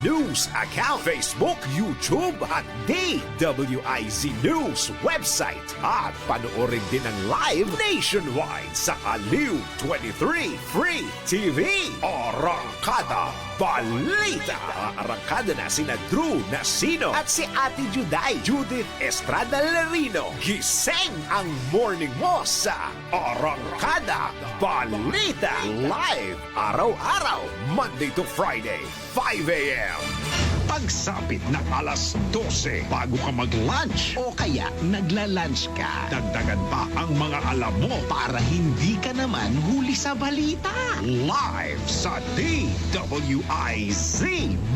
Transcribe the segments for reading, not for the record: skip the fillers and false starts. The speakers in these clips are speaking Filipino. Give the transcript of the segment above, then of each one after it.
News account, Facebook, YouTube at DWIZ News website. At panoorin din ang live nationwide sa Aliw 23 Free TV. Arangkada Balita. Arangkada na sina Drew Nasino at si Ate Juday, Judith Estrada Larino. Gising ang morning mo sa Arangkada Balita. Live araw-araw, Monday to Friday, 5 a.m. Pagsapit ng alas 12 bago ka mag-lunch O kaya nagla-lunch ka dagdagan pa ang mga alam mo para hindi ka naman huli sa balita. live sa DWIZ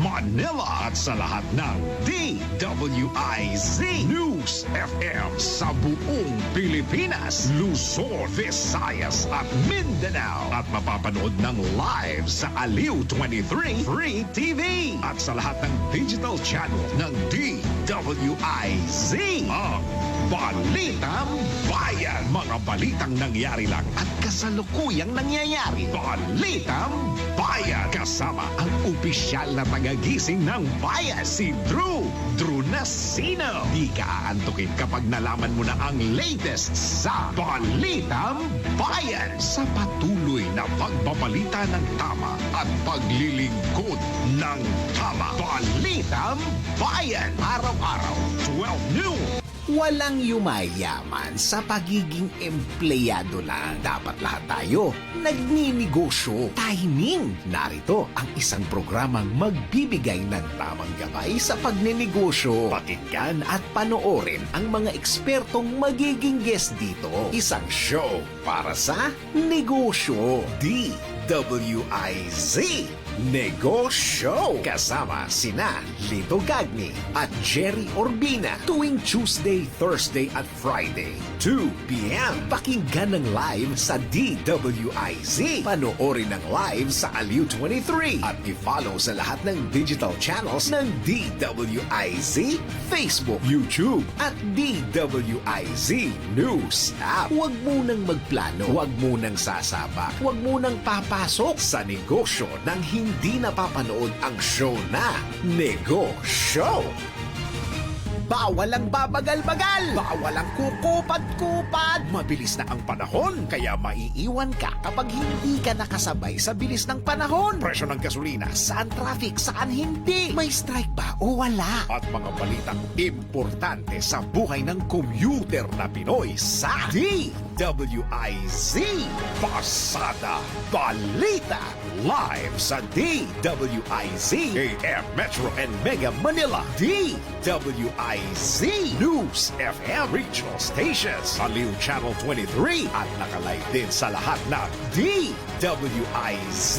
Manila at sa lahat ng DWIZ News FM sa buong Pilipinas, Luzon, Visayas at Mindanao at mapapanood ng live sa Aliw 23 Free TV at sa lahat ng digital channel ng DWIZ. Ang Balitang Bayan. Mga balitang nangyari lang at kasalukuyang nangyayari. Balitang Bayan. Kasama ang opisyal na tagagising ng bayan, si Drew Nasino. Di ka aantukin kapag nalaman mo na ang latest sa Balitang Bayan. Sa patuloy na pagbabalita ng tama at paglilingkod ng tama. Balitang Bayan. Araw-araw, 12 noon. Walang yumayaman sa pagiging empleyado lang. Dapat lahat tayo nagninegosyo. Timing! Narito ang isang programang magbibigay ng tamang gabay sa pagnenegosyo. Pakinggan at panoorin ang mga ekspertong magiging guest dito. Isang show para sa negosyo. DWIZ Negosyo. Kasama sina Lito Gagni at Jerry Orbina tuwing Tuesday, Thursday at Friday, 2 p.m. Pakinggan ng live sa DWIZ. Panoorin ng live sa Aliw 23 at i-follow sa lahat ng digital channels ng DWIZ, Facebook, YouTube at DWIZ News app. Huwag munang magplano, huwag munang sasabak, huwag munang papasok sa negosyo ng hindi napapanood ang show na Negosyo. Bawal ang babagal-bagal. Bawal ang kukupad-kupad. Mabilis na ang panahon, kaya maiiwan ka kapag hindi ka nakasabay sa bilis ng panahon. Presyo ng gasolina, saan traffic, saan hindi. May strike ba o wala? At mga balitang importante sa buhay ng commuter na Pinoy sa DWIZ Pasada Balita. Live sa DWIZ AM Metro and Mega Manila. DWIZ News FM Regional Stations, Aliw Channel 23 at nakalive din sa lahat ng DWIZ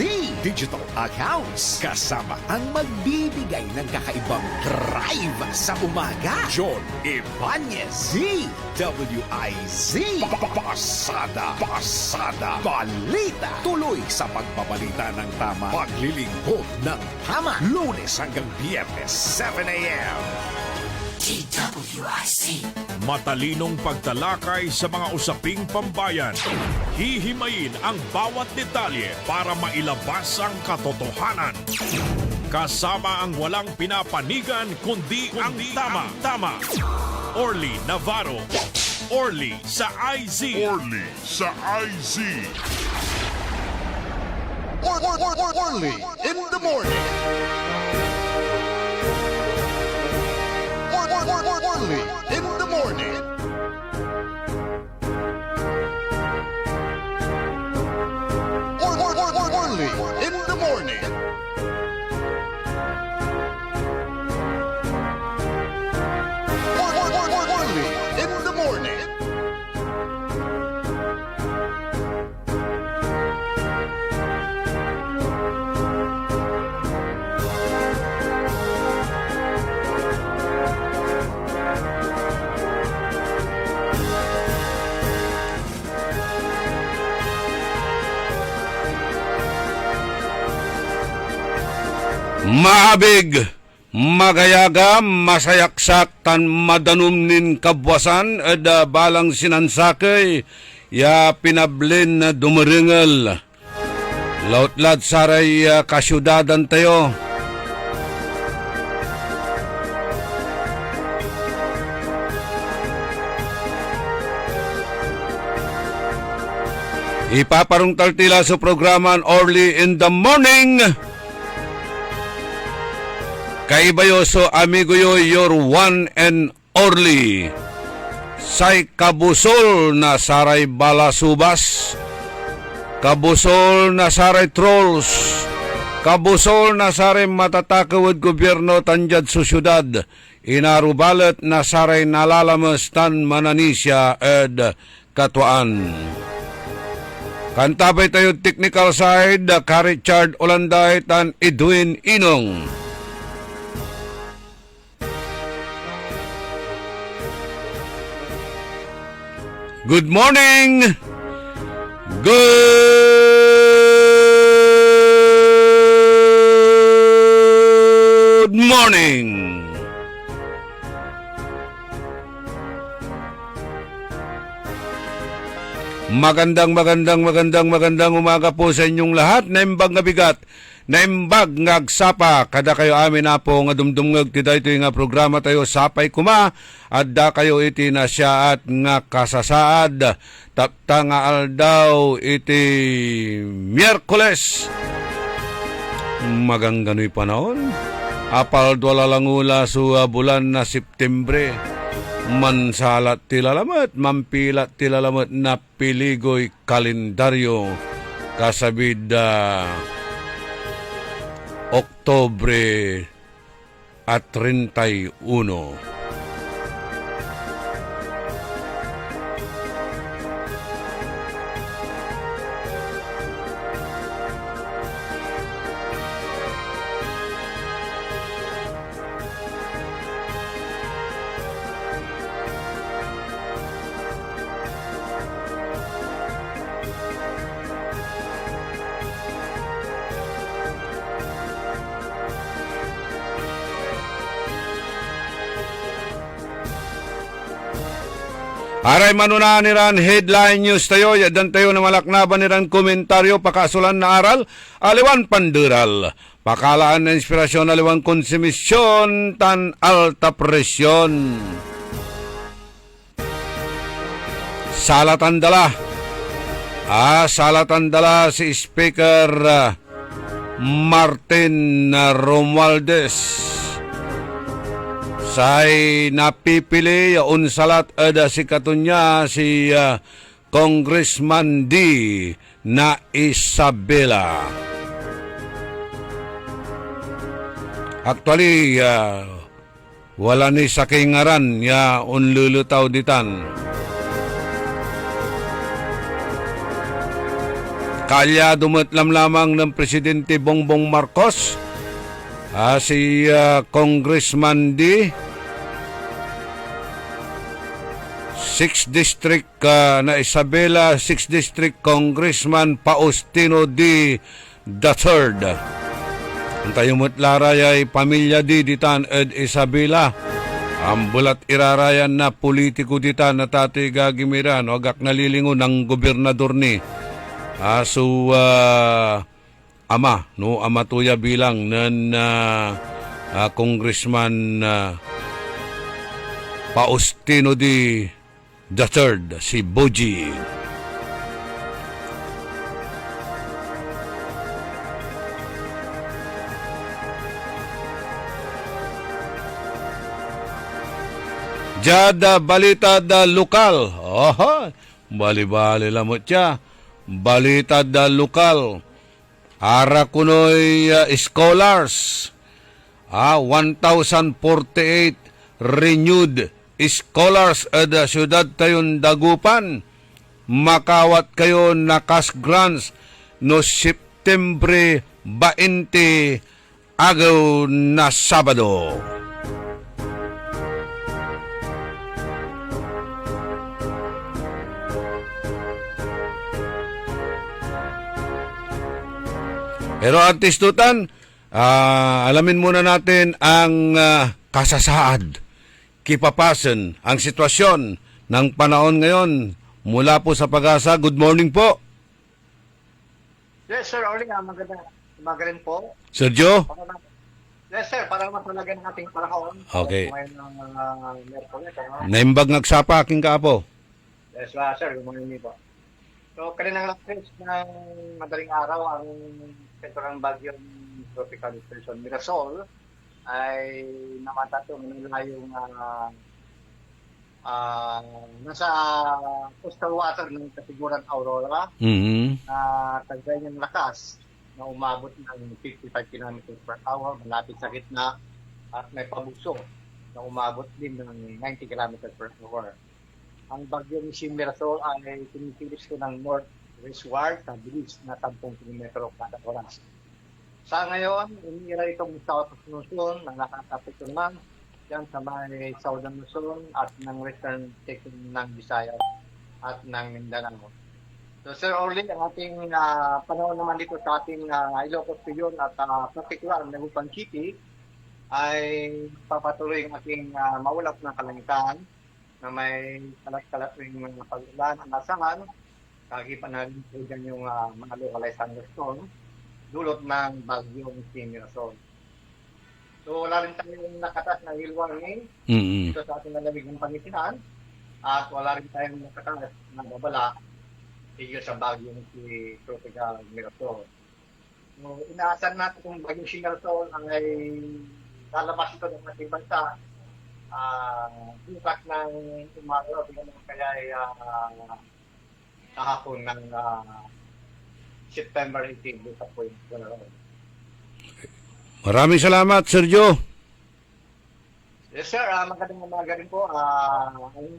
Digital Accounts. Kasama ang magbibigay ng kakaibang drive sa umaga, John Ibanez. DWIZ Pasada Balita. Tuloy sa pagbabalita ng tama, paglilingkod ng tama, Lunes hanggang Biyernes, 7 a.m. DWIZ. Matalinong pagtalakay sa mga usaping pambayan. Hihimayin ang bawat detalye para mailabas ang katotohanan. Kasama ang walang pinapanigan kundi ang tama. Orly Navarro. Orly sa IZ. Orly sa IZ. Orly in the morning. Orly in the morning. Orly in the morning. Orly in the morning. Maabig, magayaga, masayaksak tan madanumnin kabwasan eda balang sinansakay ya pinablin na dumaringal. Lautlad saray kasyudadan tayo. Ipaparong taltila sa programan Early in the Morning. Kaibayoso amigo yo, your one and only. Say kabusol na saray balasubas. Kabusol na saray trolls. Kabusol na saray matatakawad gobyerno tanjad sa syudad. Inarubalat na saray nalalamas tan mananisya ed katuan. Kantabay tayo technical side, ka Richard Olanday tan Edwin Inong. Good morning! Good morning! Magandang umaga po sa inyong lahat. Naimbag nga bigat, naimbag nga agsapa, kada kayo amin na po nga dumdumngag ti dayto nga programa tayo sapay kuma, adda kayo iti na siya at nga kasasaad, tapta nga aldaw iti Miyerkules. Maganggano'y panahon, apal dwala lang ula sa bulan na Septembre. Mansalat tilalamat, mampilat tilalamat na piligoy kalendaryo kasabid Oktobre at 31. Aray manunahan niran headline news tayo, yadan tayo na malaknaban niran komentaryo, pakasulan na aral, aliwan pandural, pakalaan na inspirasyon, aliwan konsumisyon, tan alta presyon. Salatan dala si Speaker Martin Romualdez. Say napipili unsalat ada si katunya si Congressman D na Isabela. Actually wala ni sakingaran ya unlulutaw ditan. Kalya dumatlam lamang ng Presidente Bongbong Marcos si Congressman D. 6th District na Isabela, 6th District Congressman Faustino D. III. Ang tayumot laray ay pamilya D. ditan ed Isabela. Ang bulat irarayan na politiko ditan na tati gagimiran o agak nalilingo ng gobernador ni. Ama tuya bilang ng Congressman Faustino D. III, si Boji. Jada balita da lokal. Bali-bali lamot siya. Balita da lokal. Ara kunoy scholars. 1,048 renewed scholars ada syudad tayon Dagupan. Makawat kayo na cash grants no Septembre 20 agaw na Sabado. Pero artistutan, alamin muna natin ang kasasaad, kipapasan, ang sitwasyon ng panahon ngayon mula po sa Pag-asa. Good morning po. Yes, sir. Magaling po. Sergio? Yes, sir. Para matalagan ng ating panahon. Okay. Ngayon ng Miyerkules. Naimbag nagsapa aking kaapo. Yes, sir. Good morning po. So, kaninang lapis ng madaling araw, ang sentro ng bagyong tropical depression Mirasol ay namatatong nilayong nasa coastal water ng kasiguran Aurora Mhm. na kaganyang lakas na umabot ng 55 km per hour malapit sa gitna at may pabugso na umabot din ng 90 km per hour. Ang bagyong si Mirasol ay tumikilos ko ng north-westward sa bilis na 10 km kada oras. Sa ngayon, umira itong South Luzon na nakakapit naman yan sa may Southern Luzon at ng Western section ng Visayas at ng Mindanao. So Sir Orly, ang ating panahon naman dito sa ating Ilocos Region at particular ang Dagupan City ay papatuloy ang ating maulap na kalangitan na may kalat-kalat rin mga pag-ulan ang asahan. Kagipan na rin po dyan yung mga localized thunderstorm dulot ng bagyong si Mirasol. So wala rin tayong nakatas na hail warning Mhm. dito sa ating nalamig ng Pangasinan at wala rin tayong nakatas na babala tigil sa bagyong si Tropical Mirasol. So, inaasahan natin kung bagyong si Mirasol ay lalabas ito ng ating bansa bukas ng umaga o kaya ay kahapon ng September 18 bukas po yung gano'n. Maraming salamat, Sergio. Yes sir, magandang umaga rin po.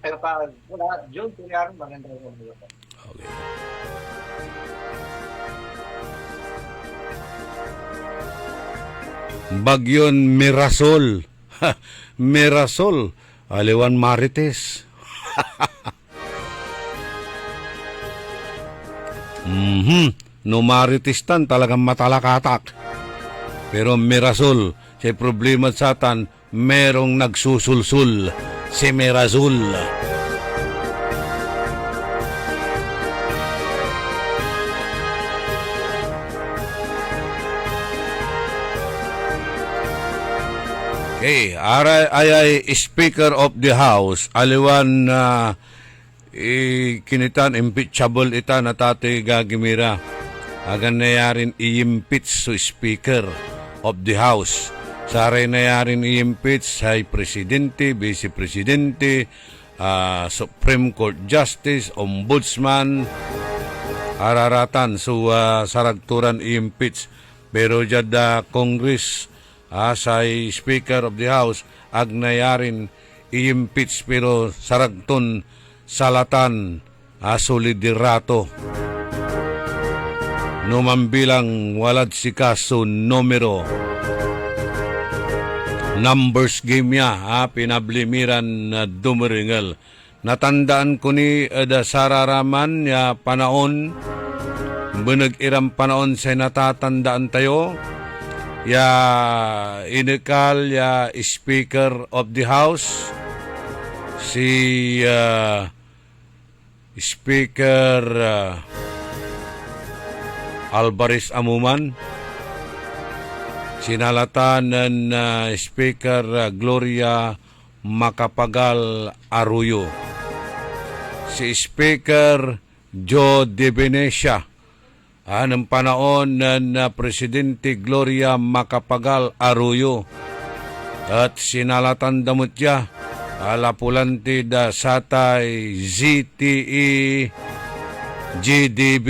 Pero pa wala, June, Tuliaron, magandang umaga po. Okay. Bagyon Mirasol. Mirasol. Aliwan Marites. No Marites tan talagang matalakatak. Pero Mirasol, sa problema sa atan, merong nagsusulsul. Si Mirasol. Okay, ay Speaker of the House, aliwan na kinitan, impeachable ita na Tatay Gagimira. Agan na yarin i-impeach so Speaker of the House. Saray na yarin i-impeach sa Presidente, Vice Presidente, Supreme Court Justice, Ombudsman, araratan so saragturan i-impeach. Pero jada Congress, sa Speaker of the House agnayarin i-impeach pero saragton salatan solidirato numambilang walad si kaso numero numbers game niya pinablimiran na dumiringal. Natandaan ko ni sararaman ya panahon benag-iram panahon sa natatandaan tayo ya inikal ya Speaker of the House si Speaker Alvarez Amuman, sinalatan ng Speaker Gloria Macapagal Arroyo, si Speaker Joe De Venecia, ng panahon ng Presidente Gloria Macapagal Arroyo at sinalatan damot niya alapulante da satay ZTE GDB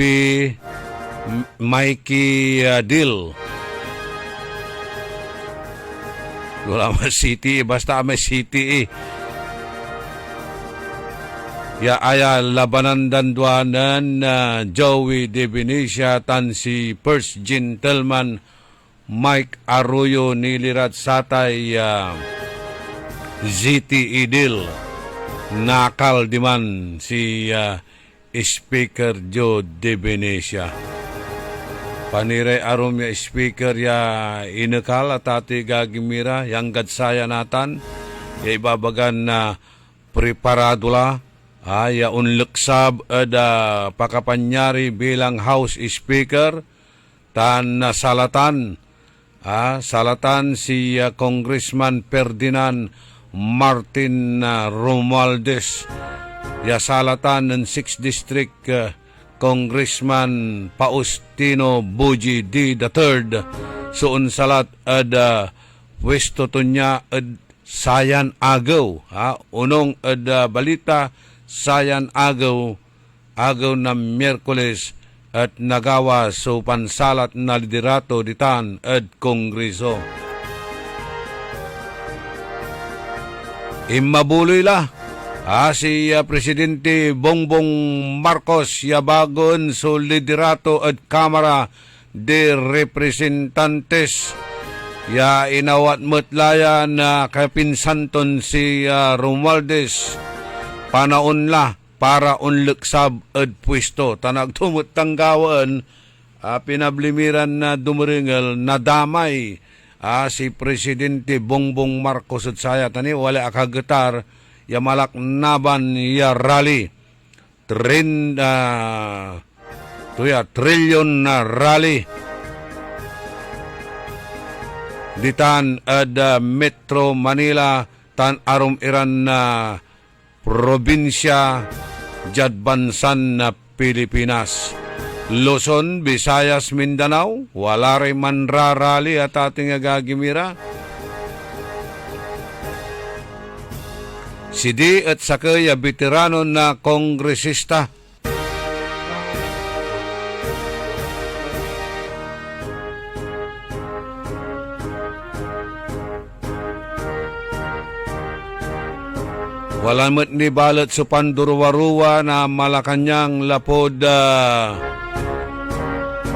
Mikey Dill wala mas CTE basta may CTE ya aya labanan danduanan Joey De Venecia tan si First Gentleman Mike Arroyo nilirat satay ZTE Deal nakal diman si Speaker Joe De Venecia paniray arom ya Speaker ya inakal at Tatay Gagimira yang gadsaya natan ya ibabagan na preparado la ya unluksab ada pakapanyari bilang House Speaker tan salatan salatan si Congressman Ferdinand Martin Romualdez ya salatan ng 6th District Congressman Faustino Buji D. III suon salat ad pwesto to niya ad sayan agaw. Unong ad balita sayan agaw na Miyerkules at nagawa so pansalat na liderato ditan ad Kongreso. Imabuloy la si Presidente Bongbong Marcos yabagon so liderato at Kamara de Representantes ya inawat metlaya na kapinsanton si Romualdez panaon la para unleksab at pwesto. Tanag tumot tanggawan pinablimiran na dumaringal na damay si Presidente Bongbong Marcos at saya tani wala akagetar ya malak naban ya rally trilyon na rally ditan ada Metro Manila tan arom iran na probinsya jadbansan na Pilipinas. Luzon, Visayas, Mindanao wala rin man rally at ating agagimira. Sidi at sakay veterano na kongresista. Wala mo't ni balot sa pandurwaruwa na Malacanang lapod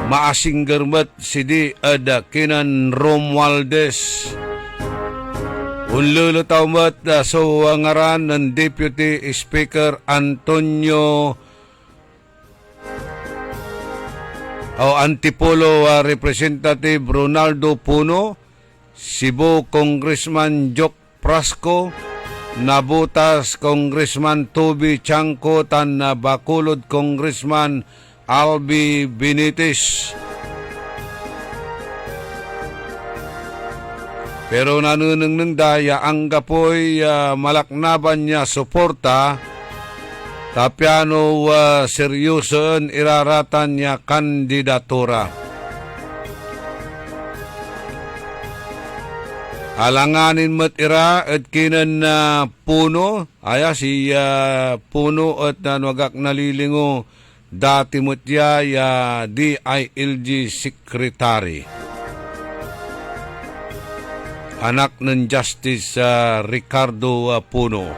maasing garmat sidi ada kinan Romualdez. Unlulutaw mat so ngaran ng Deputy Speaker Antonio Antipolo Representative Ronaldo Puno, Cebu Congressman Jock Prasco, Nabutas Congressman Toby Chanco, tan Bacolod Congressman Albi Benitez. Pero nanunang ng daya ang gapoy malaknaban niya suporta tapiano seryoson iraratan niya kandidatura. Alanganin mat ira at kinan Puno si Puno at nanwagak nalilingo dati mutya ya DILG Secretary. Anak ng Justice Ricardo Puno.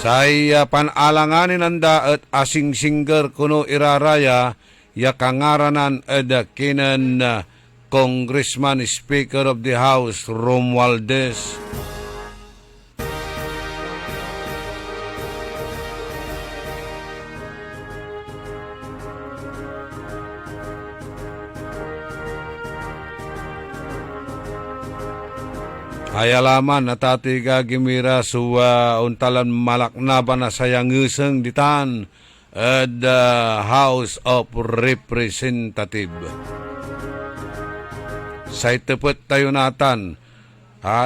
Say panalanganin anda at asing singer kuno iraraya ya kangaranan eda kinan Congressman Speaker of the House Romualdez. Ayalaman na tatiga gimira suwa untalan malaknaban na sayang ngiseng ditan at House of Representative. Sa itepet tayo natan,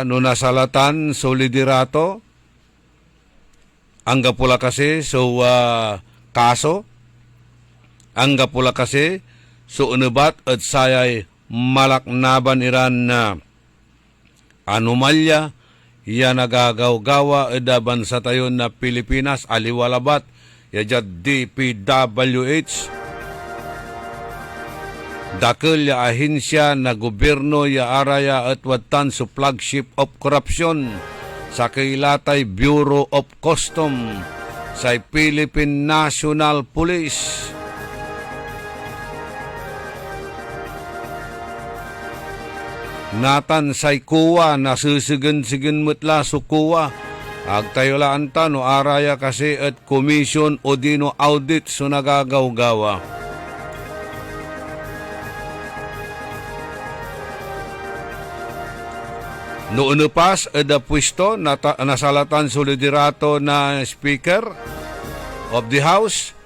nasalatan so liderato, angga pula kasi so kaso, angga pula kasi so unebat at sayay malaknaban iran na anomalya ya nagagawgawa eda bansa tayo na Pilipinas aliwalabat ya jad DPWH dakil ya ahinsya na gobyerno ya araya at watan su flagship of corruption sa kailatay Bureau of Custom sa Philippine National Police. Natan say kuwa nasusigan-sigan mutla su kuwa agtayolaan ta no araya kasi at commission o dino audit so nagagawgawa. Noon pas eda pwesto nasalatan su liderato na Speaker of the House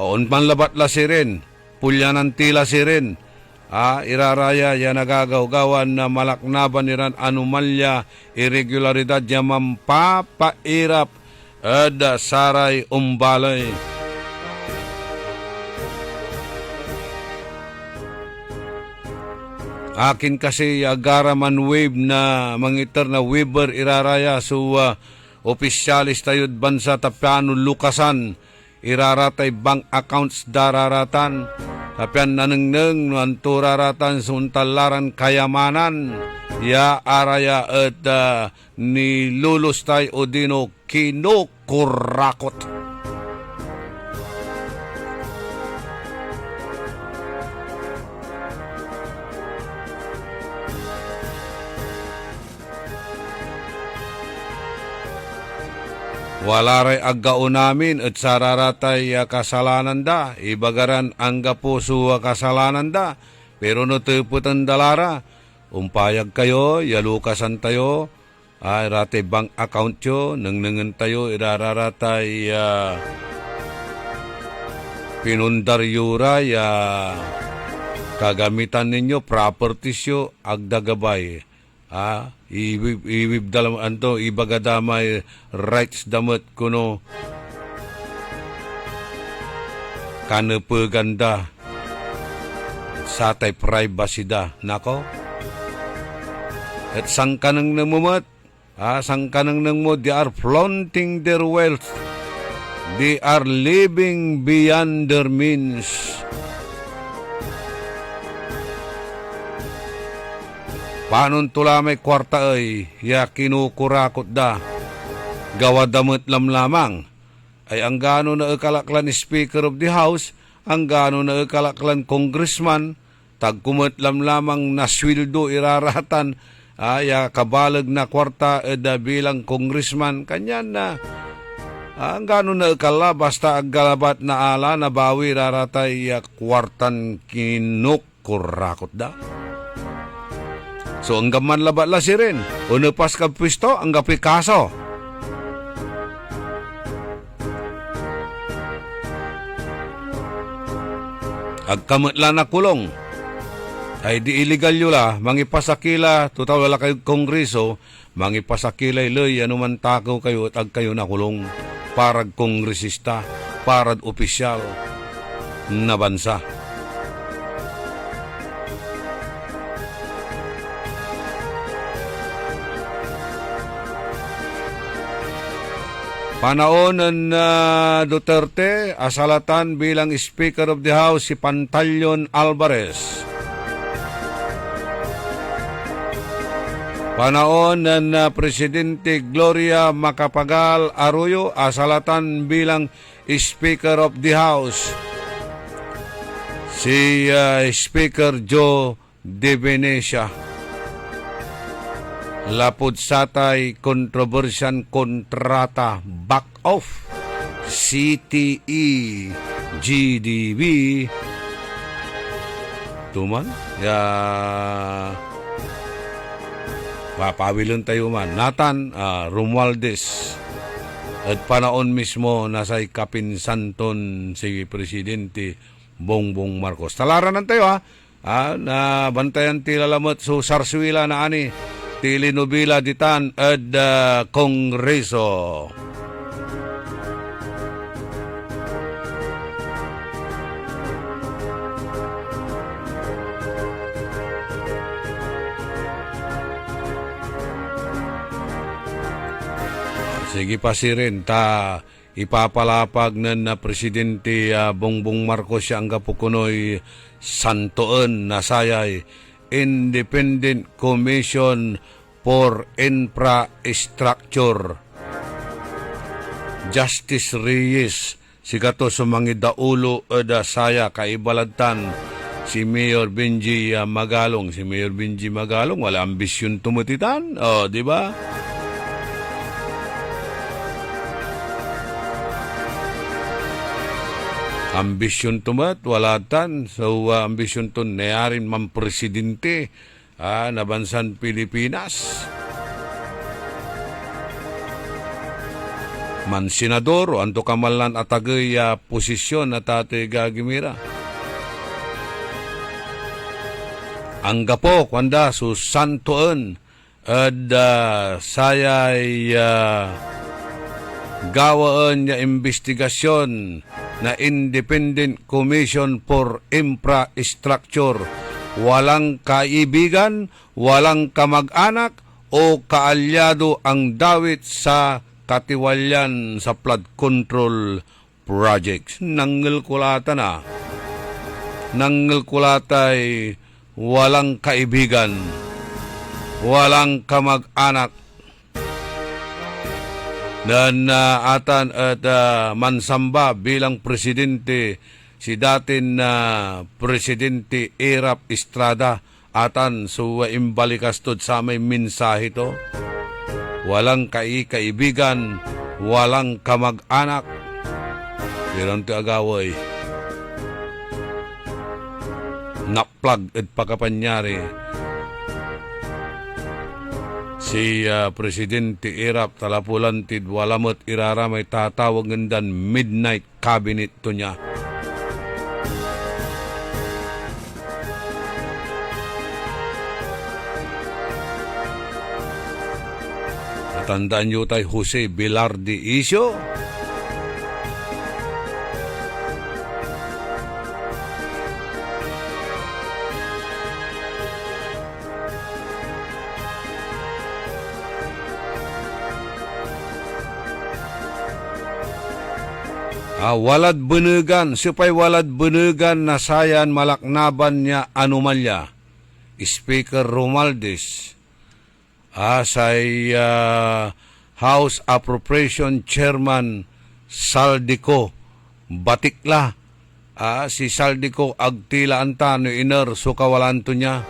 on panlabat la sirin pulyanan tila sirin iraraya ya nagagawgawan na malaknaban niran anomalya, irregularidad ya mampapairap saray umbalay. Akin kasi agaraman wave na mangiter na Weber iraraya so opisyalis tayod bansa tapyano lukasan iraratay bank accounts dararatan tapyan nanengneng anturaratan suntalaran kayamanan ya araya at ni lulustay odino kinukurakot. Wala ray aggao namin at sararatay kasalanan da, ibagaran ang gapuso kasalanan da, pero no tuputan dalara, umpayag kayo, yalukasan tayo, rate bank account yo, nangnangan tayo, irararatay pinundar yura, kagamitan ninyo, properties yo, agdagabay. Iwib dalam anto ibagadamay rights damat kuno kana paganda satay privacy da nako at sangkanang namumat sangkanang namo they are flaunting their wealth, they are living beyond their means. Panon tula may kwarta ay, ya kinukurakot da, gawa damot lamang, ay ang gano na ikalaklan Speaker of the House, ang gano na ikalaklan Congressman, tagkumot lamang na swildo iraratan, ya kabalag na kwarta bilang Congressman, kanyan na, ang gano na ikala, basta aggalabat na ala, nabawi raratay ya kwartan kinukurakot da. So, ang gaman labat si rin. Uno pas ka pwisto, ang Picasso. Agkamutla na kulong. Ay di illegal yun mangipasakila, total wala kayo kongreso, mangipasakila iloy, anuman takaw kayo at ag kayo na kulong. Parag kongresista, parag opisyal na bansa. Panaonan na Duterte, asalatan bilang Speaker of the House si Pantaleon Alvarez. Panaonan na Presidente Gloria Macapagal Arroyo, asalatan bilang Speaker of the House si Speaker Joe De Venecia. Lapod satay kontrobersyan kontrata back off CTE GDB tuman papawilan tayo man Nathan Romualdez at panaon mismo nasay kapinsanton si Presidente Bongbong Marcos. Talaran tayo na bantayan tilalamot so sarswila na ani telenobela ditan at Kongreso. Sige pa si rin ta ipapalapag na Presidente Bongbong Marcos siya ang kapukunoy santoon na sayay Independent Commission for Infrastructure. Justice Reyes, sigato sumangi daulo da saya kaibaladtan si Mayor Benji Magalong. Si Mayor Benji Magalong, wala ambisyon tumutitan. Di ba? Ambisyon tumat, walatan. So, ambisyon to nayarin man presidente na bansan Pilipinas. Man senador, o anto kamalan atagay posisyon na tate gagimira. ang gapo kwanda susantoen at sayay gawaan niya investigasyon na Independent Commission for Infrastructure. Walang kaibigan, walang kamag-anak o kaalyado ang dawit sa katiwalyan sa flood control projects. Nanggulkulata na. Nanggulkulatay walang kaibigan, walang kamag-anak. Dan atan at mansamba bilang presidente si datin na presidente Erap Estrada atan so imbalikastod sa may mensahe to. Walang kaibigan, walang kamag-anak. Pero ito agaway. Naplag at pagkapanyari. Si Presidente Erap talapulantid walamot irara may tatawag ngan midnight cabinet to niya. Natandaan nyo tayo Jose Velarde Isyo. Walad benegan, supay walad benegan na sayan malaknaban niya anomalya. Speaker Romualdez, say House Appropriation Chairman Saldico, batikla. Si Saldico agtila anta no iner so kawalanto niya.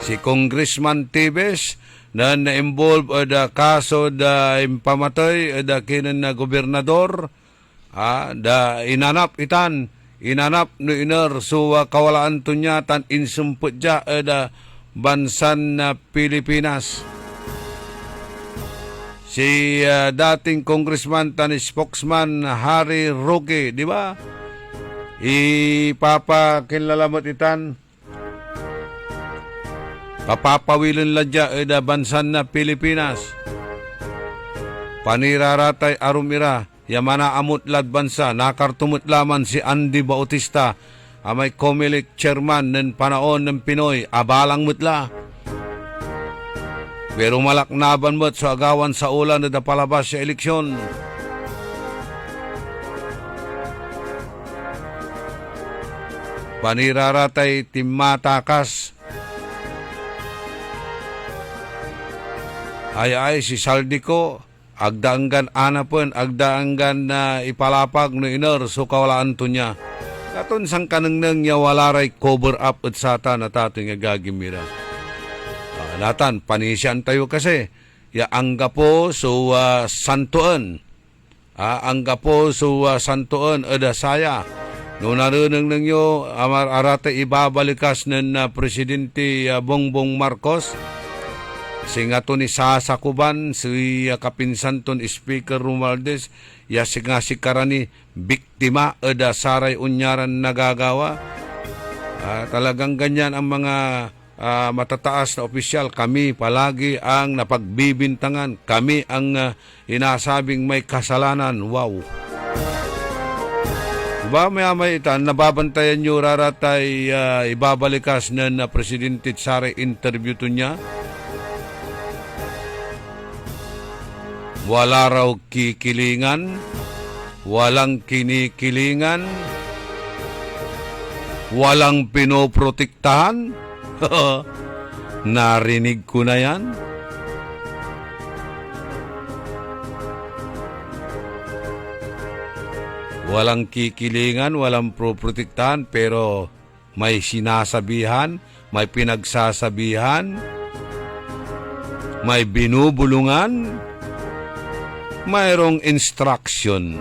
Si Congressman Tibes, na na-involve da kaso da impamatay da kinan na gobernador da inanap no iner so kawalaan to niya tan insumput ja da bansan na Pilipinas. Si dating congressman tan spokesman Harry Roque, di ba? Ipapakilalamat itan papapawilan ladya da bansan na Pilipinas. Paniraratay arumira, yamana amut lad bansa, nakartumut laman si Andy Bautista, amay Comelec chairman ng panaon ng Pinoy, abalang mutla. Pero malaknaban mo't sa agawan sa ulan na palabas sa eleksyon. Paniraratay timatakas, ay si Saldico agdaanggan anapon agdaanggan na ipalapag no iner so kawalaan to niya katon sang kanengneng niya walaray cover up at sata na tato nga gagimira. Natan panisyan tayo kasi ya angga po so santuan angga po so santuan ada saya no narunang nyo amar arate ibabalikas ng Presidente Bongbong Marcos. Singa to ni sasakuban si kapinsan ton Speaker Romualdez ya singa si karani biktima eda saray unyaran nagagawa. Talagang ganyan ang mga matataas na opisyal. Kami palagi ang napagbibintangan. Kami ang inasabing may kasalanan. Wow! Diba may itan, nababantayan nyo raratay ibabalikas na Presidente Tsare interview to niya. Wala raw kikilingan, walang kinikilingan, walang pinoprotektahan. Narinig ko na yan. Walang kikilingan, walang protektahan, pero may sinasabihan, may pinagsasabihan, may binubulungan, mayroong instruction.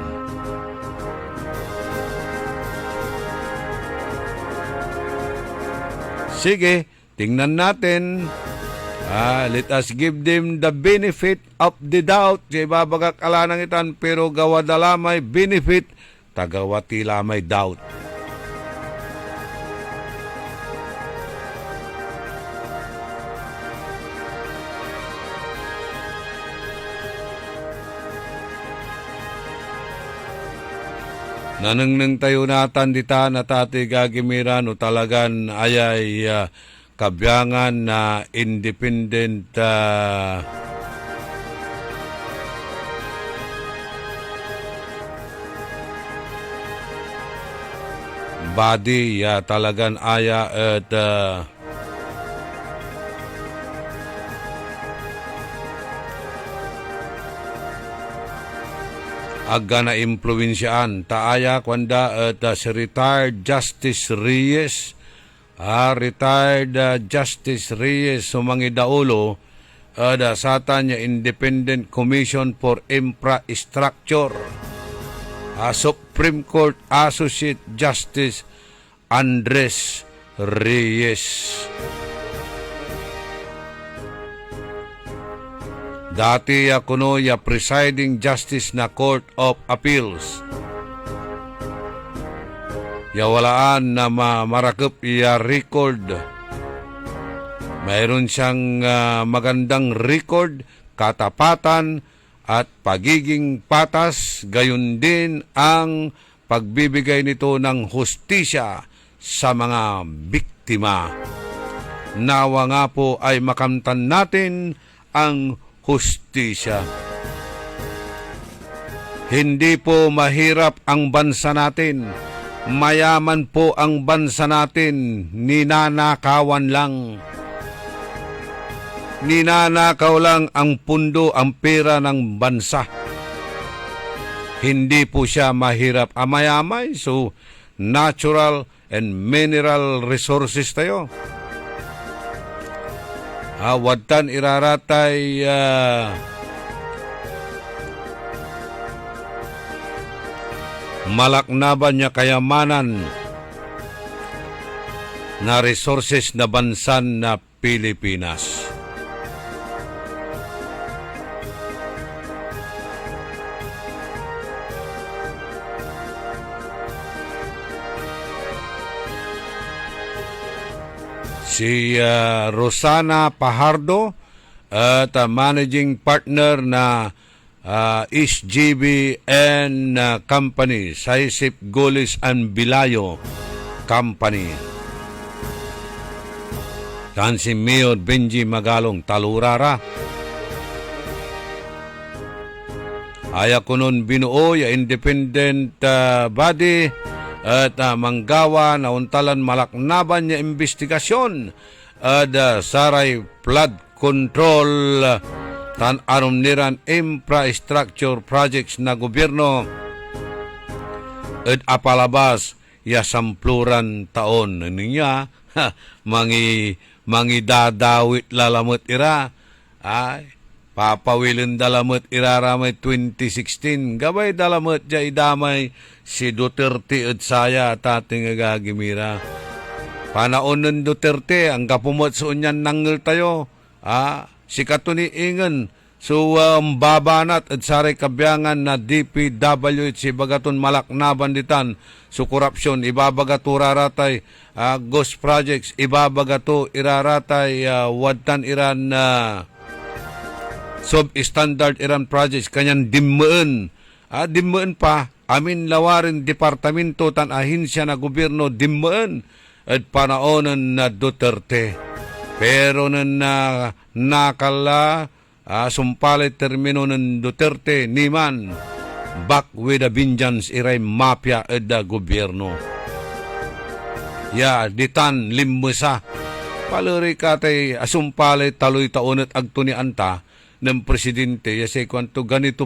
Sige, tingnan natin. Let us give them the benefit of the doubt. Di babagak alanang itan, pero gawadala may benefit, tagawatila may doubt. Nanangnang tayo natan dita na tati gagimira no talagan ayay kabyangan na independent body talagan aya at aga na impluwensyaan taaya kwanda at si retired Justice Reyes retired Justice Reyes sumangi daulo sata niya Independent Commission for Infrastructure Supreme Court Associate Justice Andres Reyes. Dati kuno ya presiding justice na Court of Appeals. Ya walaan na marakop ya record. Mayroon siyang magandang record, katapatan at pagiging patas, gayon din ang pagbibigay nito ng hustisya sa mga biktima. Nawa nga po ay makamtan natin ang hustisya. Hindi po mahirap ang bansa natin. Mayaman po ang bansa natin. Ninanakawan lang. Ninanakaw lang ang pundo, ang pera ng bansa. Hindi po siya mahirap amayamay. So, natural and mineral resources tayo. Wadtan iraratay malaknaban niya kayamanan na resources na bansan na Pilipinas. Si Rosana Pajardo at managing partner na SGBN Company, Saisip Golis and Bilayo Company. Kan si Mayor Benji Magalong Talurara. Aya kunon binuo ya independent body at manggawa na untalan malaknaban niya investigasyon at saray flood control tan aron niran infrastructure projects na gobyerno at apalabas ya sampluran taon niya mangi dadawit lalamot ira ay papawilin dalamot iraramay 2016. Gabay dalamot ja idamay si Duterte at saya tating agagimira. Panaon ng Duterte, ang kapumot sa unyan nanggil tayo. Si katuniingan. So, babanat at saray kabyangan na DPWH si bagaton malaknaban ditan. So, korupsyon, ibabagato raratay. Ghost projects, ibabagato iraratay. Wadtan iran sub-standard Iran projects kanyan dimmaan. Dimmaan pa, amin lawarin departamento tan ahinsya na gobyerno dimmaan at panaonan na Duterte. Pero na nakala sumpalit termino ng Duterte niman back with a vengeance iray mafia at gobyerno. Ya, ditan limbasa. Paluri katay asumpalit taloy taon at agtuni anta ng presidente, yasay kwanto ganito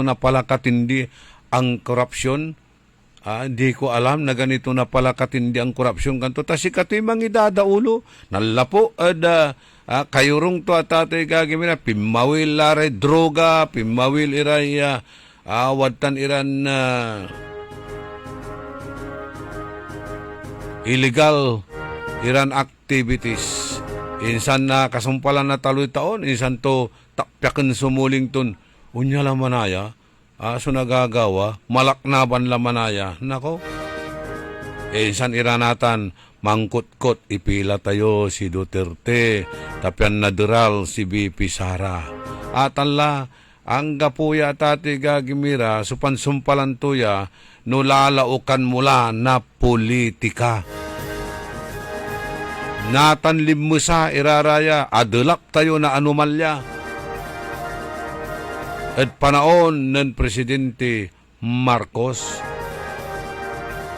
na pala katindi ang korupsyon. Hindi ko alam na ganito na pala katindi ang korupsyon kanto. Ta si kato'y mangidadaulo, nalapo, kayurong to at tatay gagimina, pimawil laray droga, pimawil iray, wadtan iran, illegal iran activities. Insan na kasumpalan na taloy taon, insan to takpyakan sumuling ton. Unya lamanaya, so nagagawa, malaknaban lamanaya. Nako, insan iranatan, mangkot-kot, ipila tayo si Duterte, tapyan nadural si BP Sara. Atan la, ang gapuya tati gagimira supansumpalan tuya no lalaukan mula na politika. Natanlim mo sa iraraya, adulak tayo na anomalya. At panaon ng Presidente Marcos.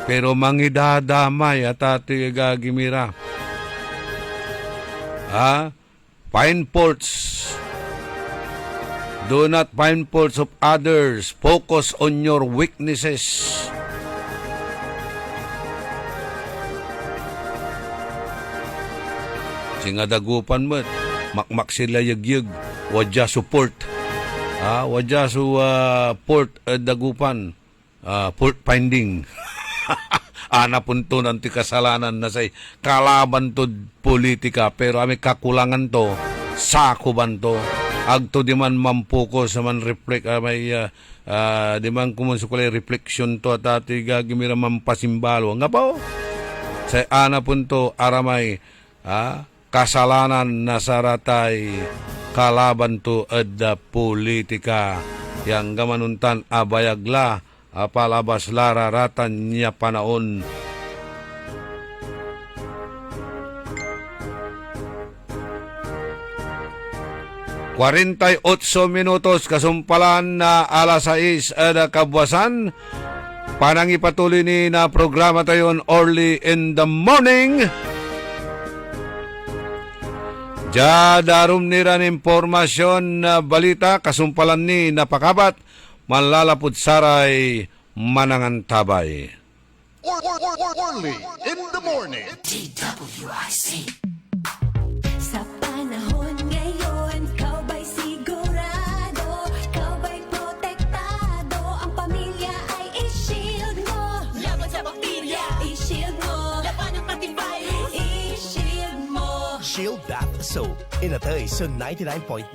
Pero mangidadamay at ati gagimira. Find faults. Do not find faults of others. Focus on your weaknesses. Singadagupan mo, makmak sila yagyag, wadya support. Wadya su port dagupan, port finding. Ana punto nanti kasalanan na say kalaban to politika, pero ami kakulangan to, sakuban to. Agto di man mampuko sa man reflect, may di man kumunsukulay reflection to at ati gagimira mampasimbalo. Nga pa say ana punto aramay, kasalanan na saratay kalaban to edda politika yang gamanuntan abayagla apalabas lararatan niya panaon. ...48 minutos kasumpalan na alas 6 ada kabwasan. Panangipatuloy ni na programa tayon early in the morning. Darum niran impormasyon na balita kasumpalan ni napakabat manlalapod saray manangantabay. Early in the morning. DWIC. Sa panahon ngayon, kau ba'y sigurado? Kau ba'y protektado? Ang pamilya ay i-shield mo. Laban sa bakterya, i-shield mo. Laban ng antivirus, i-shield mo. Shield Bath Soap. Inatay sa 99.9%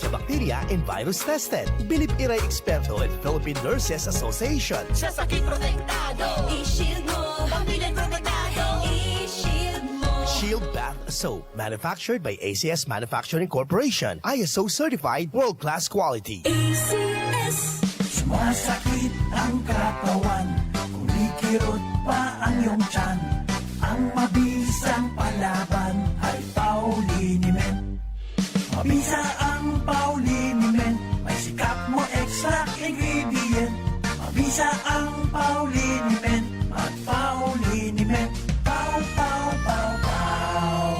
sa bakterya and virus tested. Bilib iray eksperto at Philippine Nurses Association. Sa sakit protektado, i-shield mo. Pamilya protektado, i-shield mo. Shield Bath Soap. Manufactured by ACS Manufacturing Corporation. ISO certified world-class quality. ACS. Sumasakit ang katawan, kumikirot pa ang iyong tiyan. Ang mabisang palaban ay Pauliniment. Mabisa ang Pauliniment, may sikap mo extra ingredient. Mabisa ang Pauliniment, mag-Pauliniment. Pau, pau, pau, pau.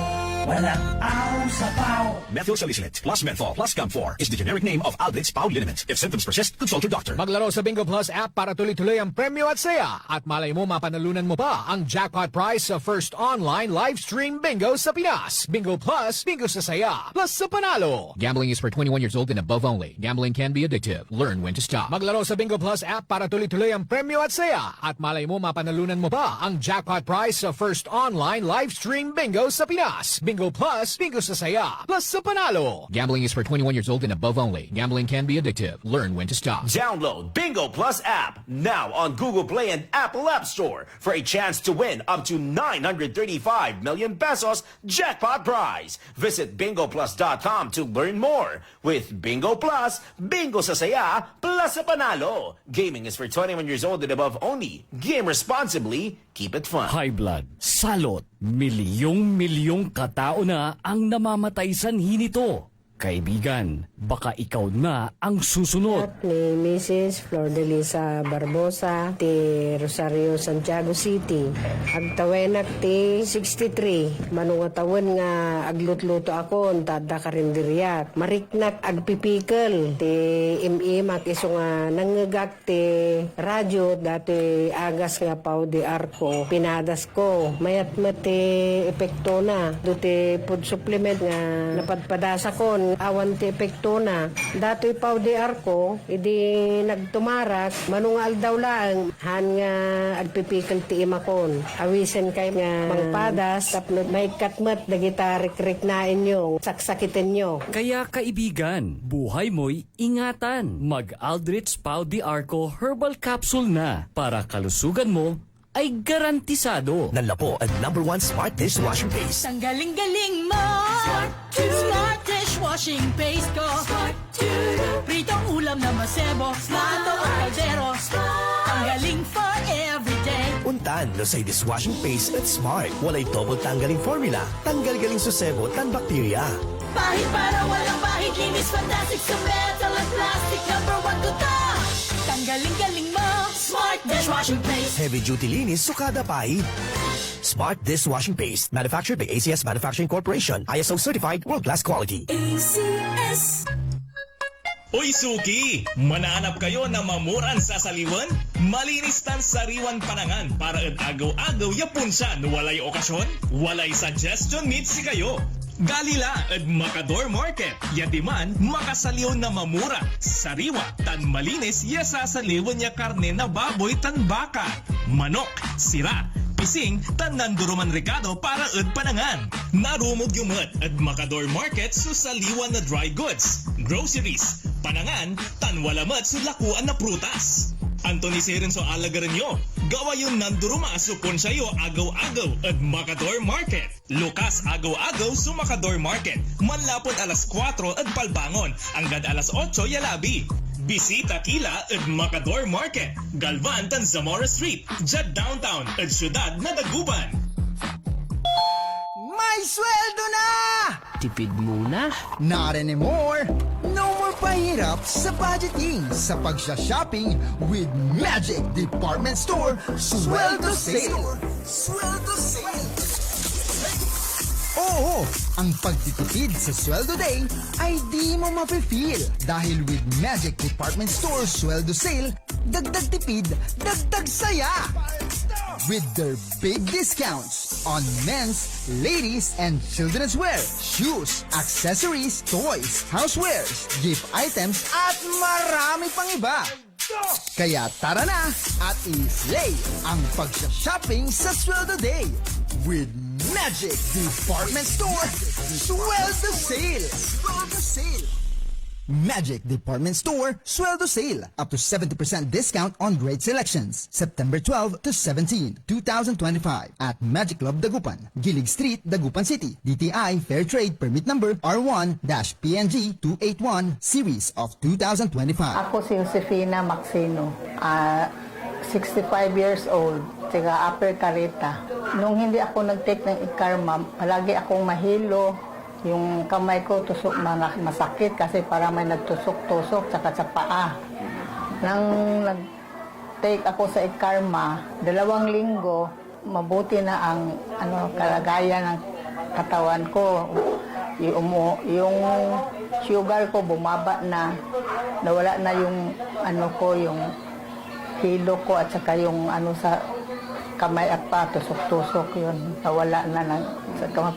Walang aw sa pau. Methyl salicylate plus menthol plus camphor is the generic name of Alved's Pauliniment. If symptoms persist, consult your doctor. Maglaro sa Bingo Plus app para tuloy-tuloy ang premyo at saya. At malay mo mapanalunan mo pa ang jackpot prize sa first online live stream bingo sa Pinas. Bingo Plus, bingo sa saya, plus sa panalo. Gambling is for 21 years old and above only. Gambling can be addictive. Learn when to stop. Maglaro sa Bingo Plus app para tuloy-tuloy ang premyo at saya. At malay mo mapanalunan mo pa ang jackpot prize sa first online live stream bingo sa Pinas. Bingo Plus, bingo sa saya, plus sa panalo. Gambling is for 21 years old and above only. Gambling can be addictive. Learn when to stop. Download Bingo Plus app now on Google Play and Apple App Store for a chance to win up to 935 million pesos jackpot prize. Visit bingoplus.com to learn more. With Bingo Plus, bingo sa saya, plus sa panalo. Gaming is for 21 years old and above only. Game responsibly. Keep it fun. High blood, salot, milyong-milyong katao na ang namamatay sanhi nito. Kaibigan, baka ikaw na ang susunod. Ni Mrs. Flor de Lisa Barbosa, ti Rosario, Santiago City. Agtawenak ti 63. Manungatawan nga aglutluto ako, tada karinderyak. Mariknak agpipikal. Ti imimak iso nga nangagak ti radyo, dati agas nga pao di arko. Pinadas ko. Mayat ti epekto na. Duti food supplement nga napadpadasa ko. Awan ti epekto na. Dato'y pawdi arko, idi nagtumarak, manungal daw lang, han nga agpipikal ti imakon. Awisen kay nga mangpadas, tapno may katmat, dagita rik-rik na inyo, saksakitin nyo. Kaya kaibigan, buhay mo'y ingatan. Mag-Aldrich Pau de Arco Herbal Capsule na para kalusugan mo ay garantisado. Nanlapo ang #1 smart dishwashing base. Ang galing-galing mo, Smart Dish dishwashing paste ko. Pritong ulam na masebo, plato o kaldero. Ang galing for everyday. Untan no say dishwashing paste at Smart. Walay double tanggaling formula. Tanggal-galing susebo tan bakterya. Pahit para walang pahit, linis fantastic sa metal at plastic. Number 1 to top. Tanggaling-galing mo, Smart dishwashing paste. Heavy duty linis sukada pahit. Smart dishwashing paste. Manufactured by ACS Manufacturing Corporation. ISO certified world-class quality. ACS. Uy Suki! Manaanap kayo na mamuran sa saliwan? Malinis tan sariwan panangan para at agaw-agaw yapon siya no walay okasyon? Walay suggestion meet si kayo. Galila at Macador Market. Yatiman, makasaliw na mamura. Sariwa, tan malinis, yasasaliwan niya karne na baboy tan baka. Manok, sira, pising, tan nanduruman Ricardo para at panangan. Narumog yumot at Macador Market susaliwan na dry goods, groceries, panangan, tan walamat sulakuan na prutas. Anthony Seren so alagaran nyo. Gawa yung nanduruma supon sayo agaw-agaw at Macador Market. Lukas agaw-agaw sa Macador Market. Manlapon alas 4 at palbangon. Hanggang alas 8 yalabi. Bisita kila at Macador Market. Galvan tan Zamora Street. Jad Downtown at Syudad na Daguban. May sweldo na! Tipid muna. Not anymore! No more pahirap sa budgeting sa pagsha-shopping with Magic Department Store Sweldo Sale! Sweldo Sale! Oo, ang pagtitipid sa Sweldo Day ay di mo mafe-feel dahil with Magic Department Store Sweldo Sale, dagdag tipid, dagdag saya! With their big discounts on men's, ladies, and children's wear, shoes, accessories, toys, housewares, gift items, at marami pang iba. Kaya tara na at i-slay ang pag-shopping sa Sweldo Day with Magic Department Store Sweldo Sale! Sweldo Sale! Magic Department Store Sweldo Sale. Up to 70% discount on great selections. September 12 to 17, 2025 at Magic Club Dagupan, Gilig Street, Dagupan City. DTI Fair Trade Permit Number R1-PNG 281 Series of 2025. Ako si Josefina Maxino, 65 years old, taga Upper Carita. Nung hindi ako nag-take ng Ikarma, palagi akong mahilo. Yung kamay ko tusok masakit kasi para may nagtusok-tusok tsaka sa paa. Nang nag-take ako sa Ikarma, 2 linggo, mabuti na ang kalagayan ng katawan ko. Yung sugar ko bumaba na, nawala na yung yung hilo ko at saka yung sa kamay at pa, tusok-tusok yun. Nawala na.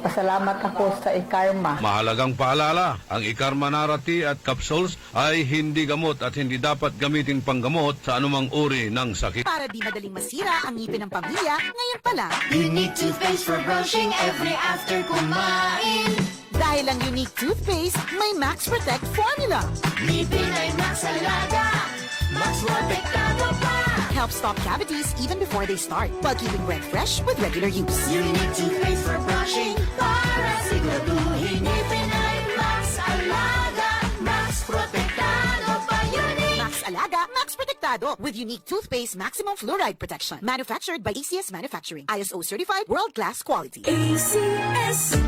Pasalamat ako sa Ikarma. Mahalagang paalala, ang Ikarma Narati at capsules ay hindi gamot at hindi dapat gamitin panggamot sa anumang uri ng sakit. Para di madaling masira ang ngipin ng pamilya, ngayon pa lang. Unique toothpaste for brushing every after kumain. Dahil ang unique toothpaste, may Max Protect formula. Ngipin ay Max Alaga, Max Protektado pa. Helps stop cavities even before they start, while keeping breath fresh with regular use. Unique toothpaste for brushing, para siguraduhin ngipin ay Max Alaga, Max Protektado pa. Unique Max Alaga, Max Protektado with unique toothpaste maximum fluoride protection. Manufactured by ACS Manufacturing. ISO certified world-class quality. ACS.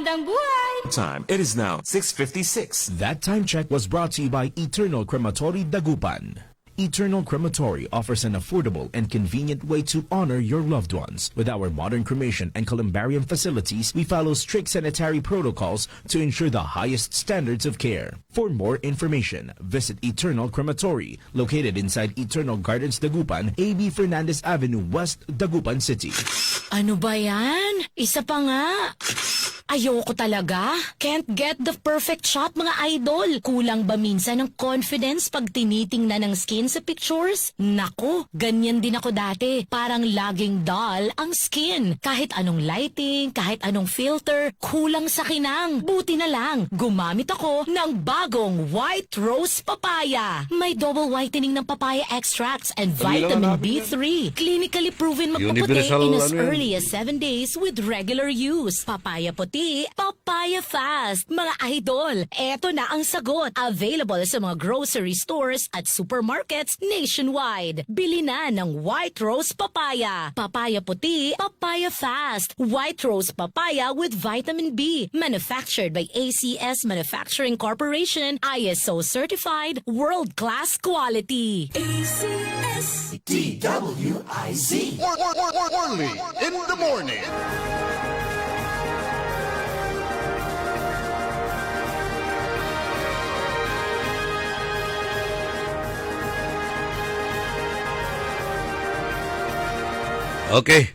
magandang buhay! Time. It is now 6:56. That time check was brought to you by Eternal Crematory Dagupan. Eternal Crematory offers an affordable and convenient way to honor your loved ones. With our modern cremation and columbarium facilities, we follow strict sanitary protocols to ensure the highest standards of care. For more information, visit Eternal Crematory, located inside Eternal Gardens Dagupan, A.B. Fernandez Avenue West, Dagupan City. Ano ba yan? Isa pa nga. Ayoko talaga. Can't get the perfect shot, mga idol. Kulang ba minsan ng confidence pag tinitingnan ng skin sa pictures? Nako, ganyan din ako dati. Parang laging dull ang skin. Kahit anong lighting, kahit anong filter, kulang sa kinang. Buti na lang, gumamit ako ng bagong White Rose Papaya. May double whitening ng papaya extracts and vitamin B3. Clinically proven magpaputi in as early as 7 days with regular use. Papaya puti, papaya fast. Mga idol, eto na ang sagot. Available sa mga grocery stores at supermarkets nationwide. Bili na ng White Rose Papaya. Papaya puti, papaya fast. White Rose Papaya with vitamin B. Manufactured by ACS Manufacturing Corporation. ISO certified, world-class quality. ACS DWIZ. Orly in the morning. Okay,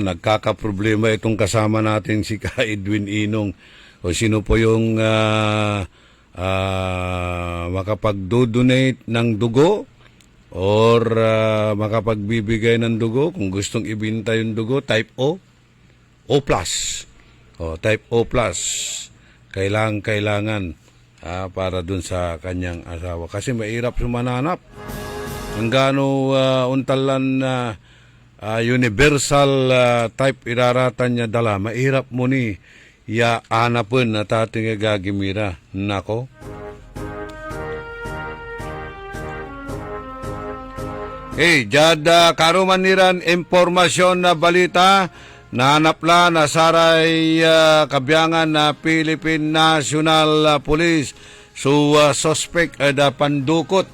nagkakaproblema itong kasama natin si Ka Edwin Inong o sino po yung makapag-donate ng dugo or makapagbibigay ng dugo kung gustong ibinta yung dugo, type O, O+. Type O+. Kailangan para dun sa kanyang asawa. Kasi mahirap sumananap. Ang gano untalan na universal type iraratan niya dala, mahirap mo ni ya anapun na tating gagimira. Nako. Hey, jada karuman niran impormasyon na balita nanapla na saray kabyangan na Philippine National Police suspect da pandukot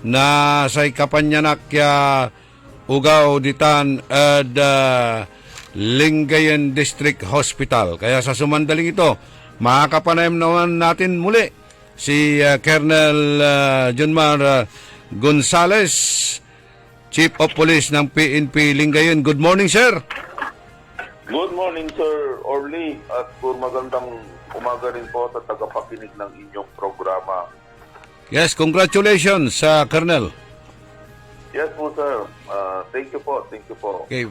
na say kapanyanak ya Ugaw ditan at Lingayen District Hospital. Kaya sa sumandaling ito, makakapanayam naman natin muli si Colonel Junmar Gonzales, Chief of Police ng PNP Lingayen. Good morning, sir. Good morning, Sir Orly. At magandang umaga rin po sa tagapakinig ng inyong programa. Yes, congratulations, Colonel. Yes po, sir. Thank you po. Okay,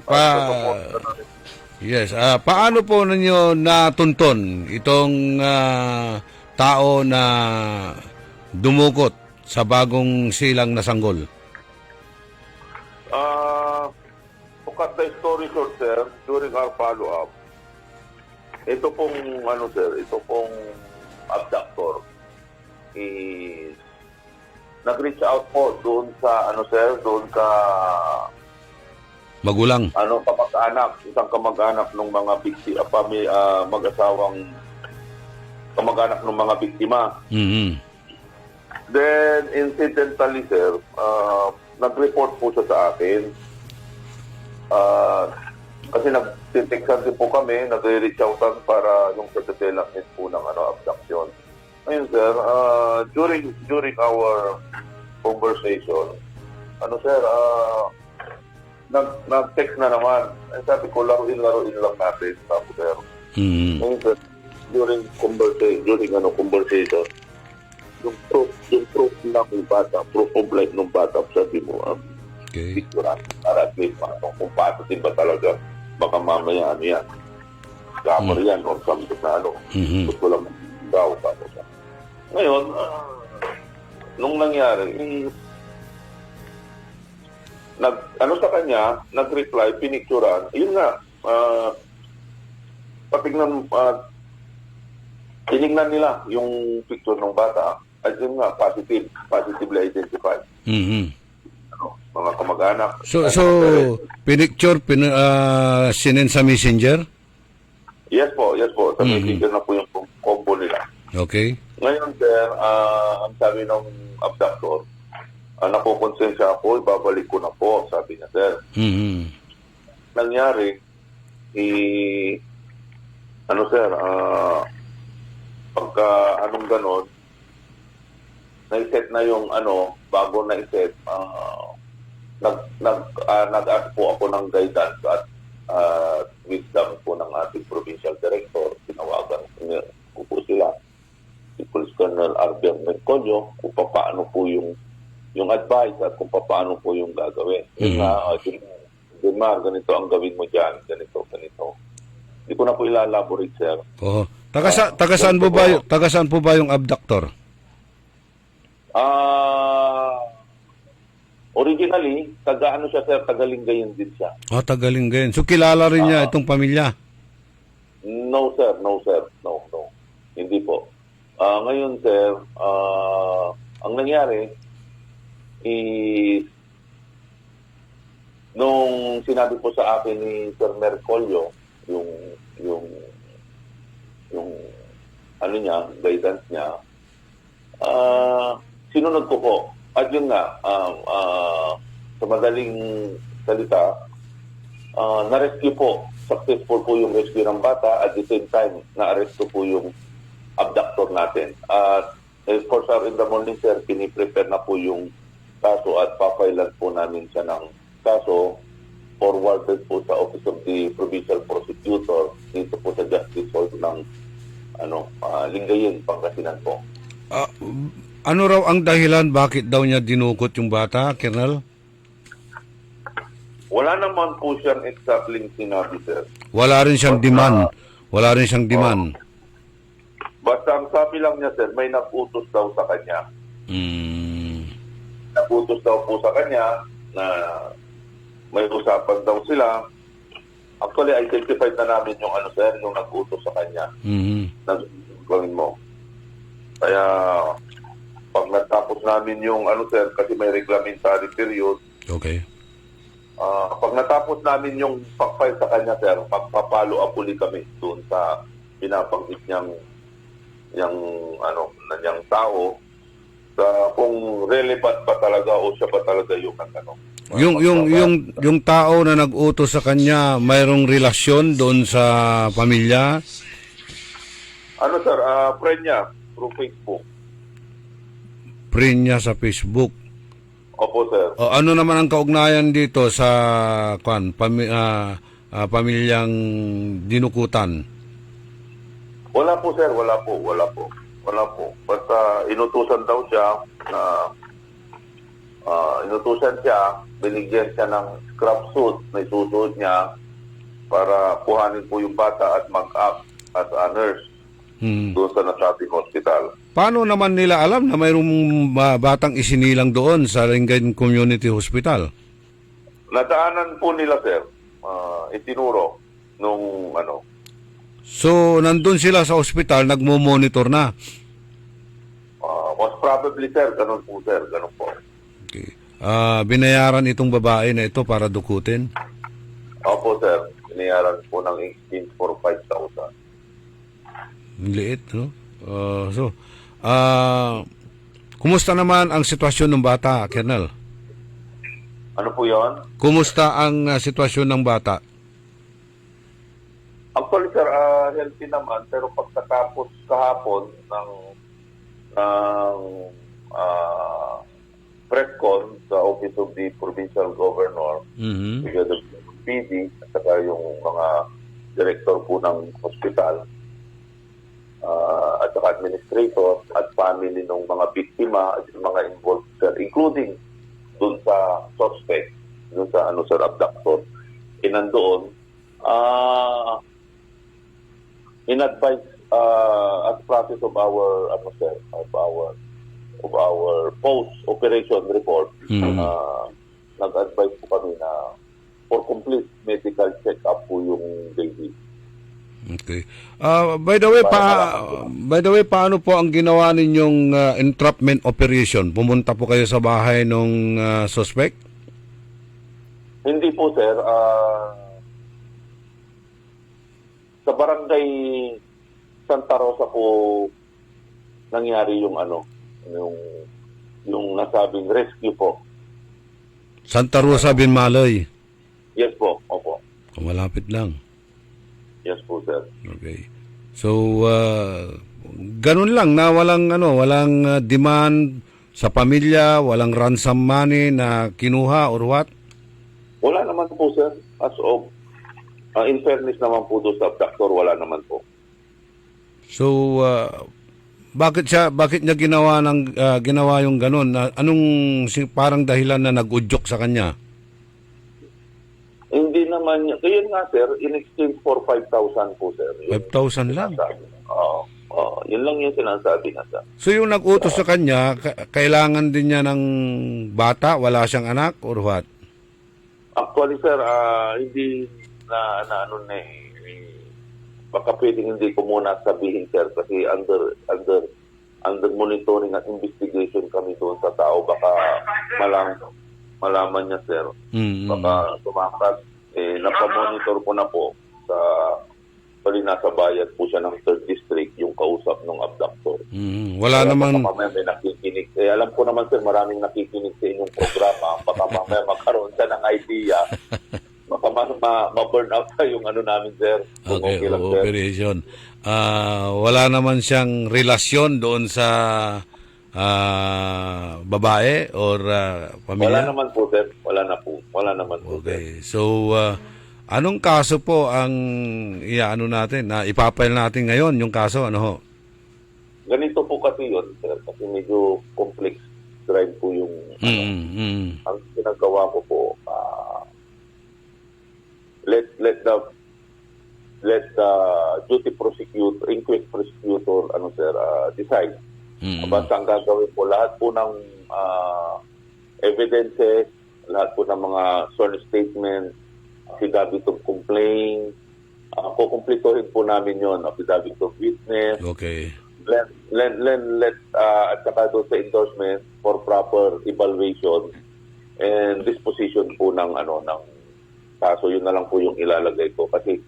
yes, paano po ninyo natunton itong tao na dumukot sa bagong silang na sanggol? To cut the story short, sir, during our follow-up, ito pong abductor is nag-reach out po doon sa magulang. Isang kamag-anak ng mga mag-asawang kamag-anak ng mga biktima. Mm-hmm. Then, incidentally, sir, nag-report po siya sa akin. Kasi nag-textan din po kami, nag-reach outan para yung sa development po ng abduction. Ngayon, sir, during our conversation, nag-text na naman. Sabi ko, laruin lang natin. Sabi, sir. Ngayon, sir, during conversation, yung proof lang ng bata, proof of life ng bata, sabi mo, picturean, para at least, kung positive ba talaga, baka mamaya, yan, scammer yan, or something na, gusto lang daw, paano siya. Ngayon, nung nangyari, sa kanya, nag-reply, pinicturan, yun nga, tinignan nila yung picture ng bata, at yun nga, positively identified. Mm-hmm. Mga kamag-anak. So pinicture, sinend sa messenger? Yes po. Tumigil na po yung combo nila. Okay. Ngayon, sir, ang sabi ng abductor, napukonsensya ako, ibabalik ko na po, sabi niya, sir. Nangyari, sir, pagka anong ganon, na-set na yung bago na-set, nag-ask po ako ng guidance at wisdom po ng ating provincial director. Tinawagan ko po sila, si Police Colonel Arbian Mercolio, kung paano po yung advice at kung paano po yung gagawin. Yun nga, Dilmar, ganito ang gawin mo dyan, ganito. Hindi ko na po ilalaborate, sir. Oo. Tagasaan po ba yung abductor? Originally, taga-Lingayen din siya. Taga-Lingayen. So kilala rin niya itong pamilya? No, sir. No. Hindi po. Ngayon, sir, ang nangyari is nung sinabi po sa akin ni Sir Mercolio yung guidance niya, sinunod ko po. At yun nga, sa madaling salita, na-rescue po. Successful po yung rescue ng bata. At the same time, na-arrest po yung abductor natin. At for sure, in the morning, sir, piniprepare na po yung kaso at papailan po namin siya ng kaso forwarded po sa Office of the Provincial Prosecutor dito po sa Justice Hall ng Lingayen, Pangasinan po. Ano raw ang dahilan bakit daw niya dinukot yung bata, Colonel? Wala naman po siyang exactly sinabi, sir. Wala rin siyang demand. Basta ang sabi lang niya, sir, may nag-utos daw sa kanya. Nag-utos daw po sa kanya na may usapan daw sila. Actually, identified na namin yung sir, yung nag-utos sa kanya. Gawin mo. Kaya, pag natapos namin yung sir, kasi may reglamentary period. Okay. Pag natapos namin yung pag-file sa kanya, sir, magpapalo up ulit kami doon sa pinapanggit niyang tao sa kung relevant pa talaga o siya pa talaga yung yung tao na nag-utos sa kanya, mayroong relasyon doon sa pamilya? Sir, friend niya through Facebook. Friend niya sa Facebook? Opo, sir. Ano naman ang kaugnayan dito sa pamilyang dinukutan? Wala po, sir. Wala po. Basta inutusan daw siya binigyan siya ng scrap suit na isusuot niya para kuhanin po yung bata at mag-up as a nurse doon sa nasabing hospital. Paano naman nila alam na mayroong batang isinilang doon sa Lingayen Community Hospital? Nadaanan po nila, sir. Itinuro nung So, nandun sila sa hospital, nagmo-monitor na? Most probably, sir. Ganun po, sir. Ganun po. Okay. Binayaran itong babae na ito para dukutin? Opo, sir. Binayaran po ng exchange for 5,000. Liit, no? Kumusta naman ang sitwasyon ng bata, Colonel? Ano po yon? Kumusta ang sitwasyon ng bata? Actually, sir, healthy naman. Pero pagkatapos kahapon ng press con sa Office of the Provincial Governor, together with the PD, at saka yung mga director po ng hospital, at saka administrator at family ng mga biktima at yung mga involved, sir, including dun sa suspect, dun sa sir, abductor, nandoon, in-advise as process of our post-operation report, nag-advise po kami na for complete medical check-up po yung baby. Okay. By the way, paano po ang ginawa ninyong entrapment operation? Pumunta po kayo sa bahay ng suspect? Hindi po, sir. Sa barangay Santa Rosa po nangyari yung yung nasabing rescue po. Santa Rosa, Binmalay. Yes po, opo. Malapit lang. Yes po, sir. Okay. So, ganun lang na walang demand sa pamilya, walang ransom money na kinuha or what? Wala naman po, sir. As of, in fairness naman po doon sa abductor, wala naman po. So, bakit niya ginawa yung ganun? Anong parang dahilan na nag-udyok sa kanya? Hindi naman niya. Kaya nga, sir, in exchange for 5,000 po, sir. 5,000 lang? Yun lang yung sinasabi na, sir. So, yung nag-utos sa kanya, kailangan din niya ng bata? Wala siyang anak or what? Actually, sir, hindi baka pwedeng hindi ko muna sabihin, sir, kasi under monitoring at investigation kami doon sa tao. Baka malaman niya, sir. Baka tumakas. Napamonitor ko na po sa nasa bayan po siya ng 3rd District, yung kausap ng abductor. Wala naman... Baka mamaya may nakikinig. Alam ko naman, sir, maraming nakikinig sa inyong programa. Baka mamaya magkaroon siya ng idea. Baka ma-burn out pa yung namin, sir. Okay lang, sir. Operation. Wala naman siyang relasyon doon sa babae or pamilya? Wala naman po, sir. Wala naman po. Okay. So, anong kaso po ang ipapile natin ngayon, yung kaso, ano ho? Ganito po kasi yun, sir. Kasi medyo complex drive po yung ang ginagawa ko po, let the duty prosecutor, inquest prosecutor, decide. Basta ang gagawin po, lahat po ng evidences, lahat po ng mga sworn statement, affidavit of complaint, kukumplituhin po namin yon, affidavit of witness. Okay. Let at saka doon sa endorsement for proper evaluation and disposition po ng kaso. Yun na lang po yung ilalagay ko kasi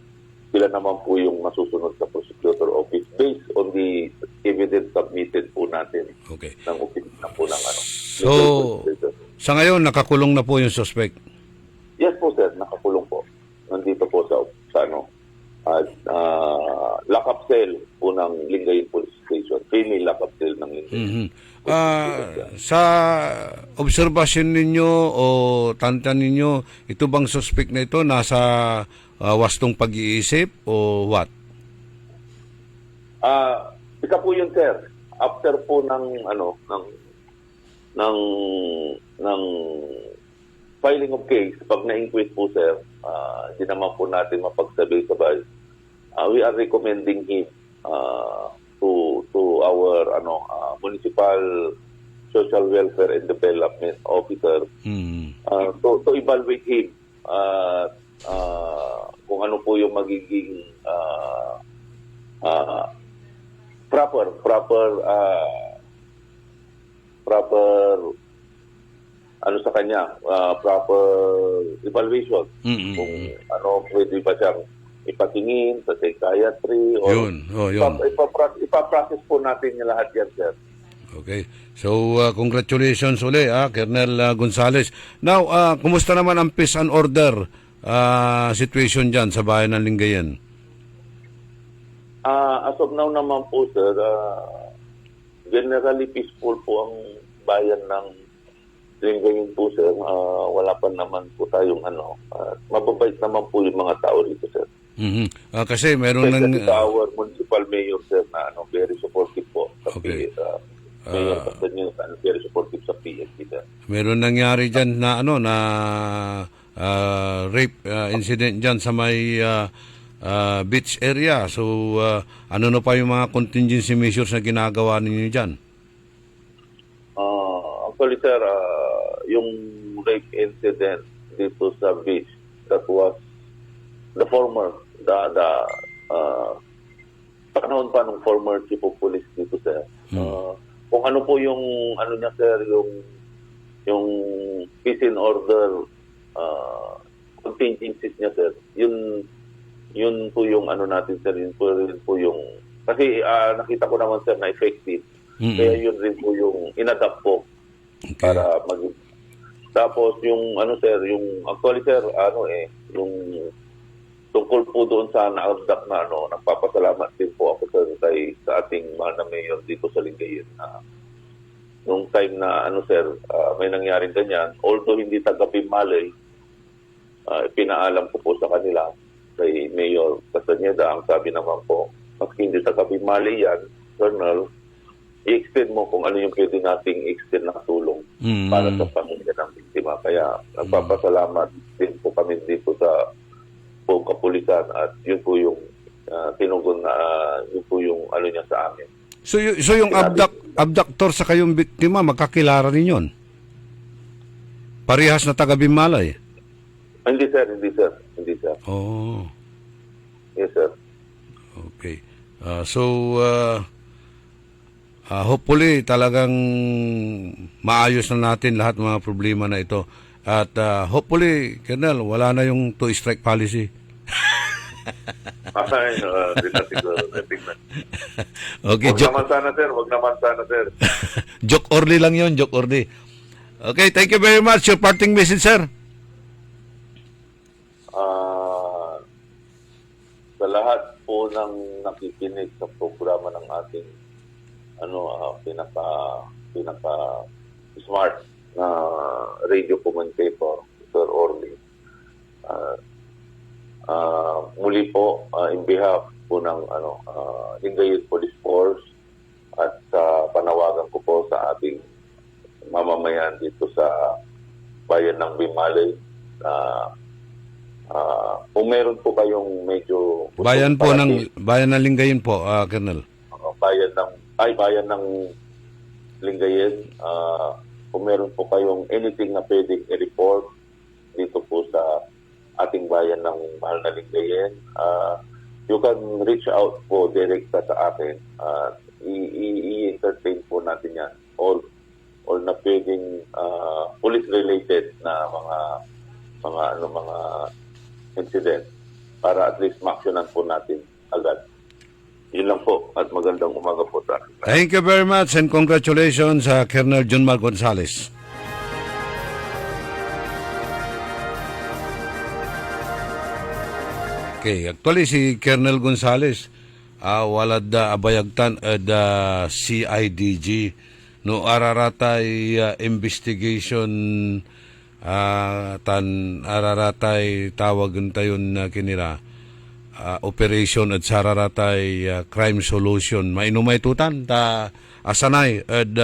sila naman po yung masusunod sa prosecutor office based on the evidence submitted po natin. Okay. Ng office na po ng So, sa ngayon, nakakulong na po yung suspect? Yes po, sir. Nakakulong po. Nandito po sa lock-up cell po ng Lingayen Police Station. Female lock-up cell ng Lingayen. Sa obserbasyon ninyo o tantan ninyo, ito bang suspect na ito nasa wastong pag-iisip o what? Ika po yun, sir. After po ng filing of case, pag na-inquest po, sir, hindi naman po natin mapagsabay-sabay. We are recommending him to our municipal social welfare and development officer to evaluate him kung ano po yung magiging proper sa kanya, proper evaluation. Kung pwede ba siyang ipatingin sa psychiatry or yun. ipaprocess po natin yung lahat yan, sir. Okay. So, congratulations uli, Colonel Gonzales. Now, kumusta naman ang peace and order situation dyan sa bayan ng Lingayen? As of now naman po, sir, generally peaceful po ang bayan ng Lingayen po, sir. Wala pa naman po tayong mababait naman po yung mga tao dito, sir. Kasi meron ng... our municipal mayor, sir, na very supportive po. Okay. Mayor Castaño, very supportive sa PNP, sir. Meron nangyari dyan na rape incident dyan sa may beach area. So, ano na pa yung mga contingency measures na ginagawa ninyo dyan? Actually, sir, yung rape incident dito sa beach, that was the panahon pa ng former chief of police dito, sir. Kung ano po yung niya, sir, yung peace and order contingencies niya, sir, yun yun po yung ano natin sir, yun po yung, kasi nakita ko naman sir na effective. Kaya yun rin po yung inadapt ko para tapos yung ano sir, yung actually sir, yung tungkol po doon sa na-abduct na nagpapasalamat din po ako sir sa ating mahal na mayor dito sa Lingayen. Nung time na sir, may nangyaring ganyan, although hindi taga-Bimalay, pinaalam ko po sa kanila kay Mayor Castañeda, ang sabi naman po, maski hindi taga-Bimalay yan, Colonel, i-extend mo kung ano yung pwede nating extend na tulong para sa pamilya ng biktima. Kaya nagpapasalamat din po kami dito sa buong kapulisan at yun po yung tinugon na yun po yung ano niya sa amin. So yung abductor sa kayong biktima, magkakilala rin yun? Parehas na taga-Bimalay? Hindi sir. Oh. Yes sir. Okay. Hopefully talagang maayos na natin lahat ng mga problema na ito. At hopefully, Colonel, wala na yung two-strike policy. Okay, Wag naman sana sir. Joke orly lang yun, joke orly. Okay, thank you very much. Your parting message, sir. Sa lahat po ng nakikinig sa programa ng ating pinaka smart na radio commentator, Sir Orly. Muli po, in behalf po ng Lingayen Police Force at panawagan ko po sa ating mamamayan dito sa bayan ng Bimalay, kung meron po kayong medyo bayan ng Lingayen po, Colonel. Bayan ng Lingayen, kung meron po kayong anything na pwedeng i-report dito po sa ating bayan ng mahal na Lingayen, you can reach out po direkta sa akin. I-entertain po natin yan. All na pwedeng police-related na mga incident para at least ma-actionan po natin agad. Yun lang po at magandang umaga po sa akin. Thank you very much and congratulations sa Colonel Junmar Gonzales. Okay, actually si Colonel Gonzales walad abayagtan da CIDG no araratay investigation araratay tawagan tayon na kinira operation at sararatay crime solution mainumay tutan ta asanay at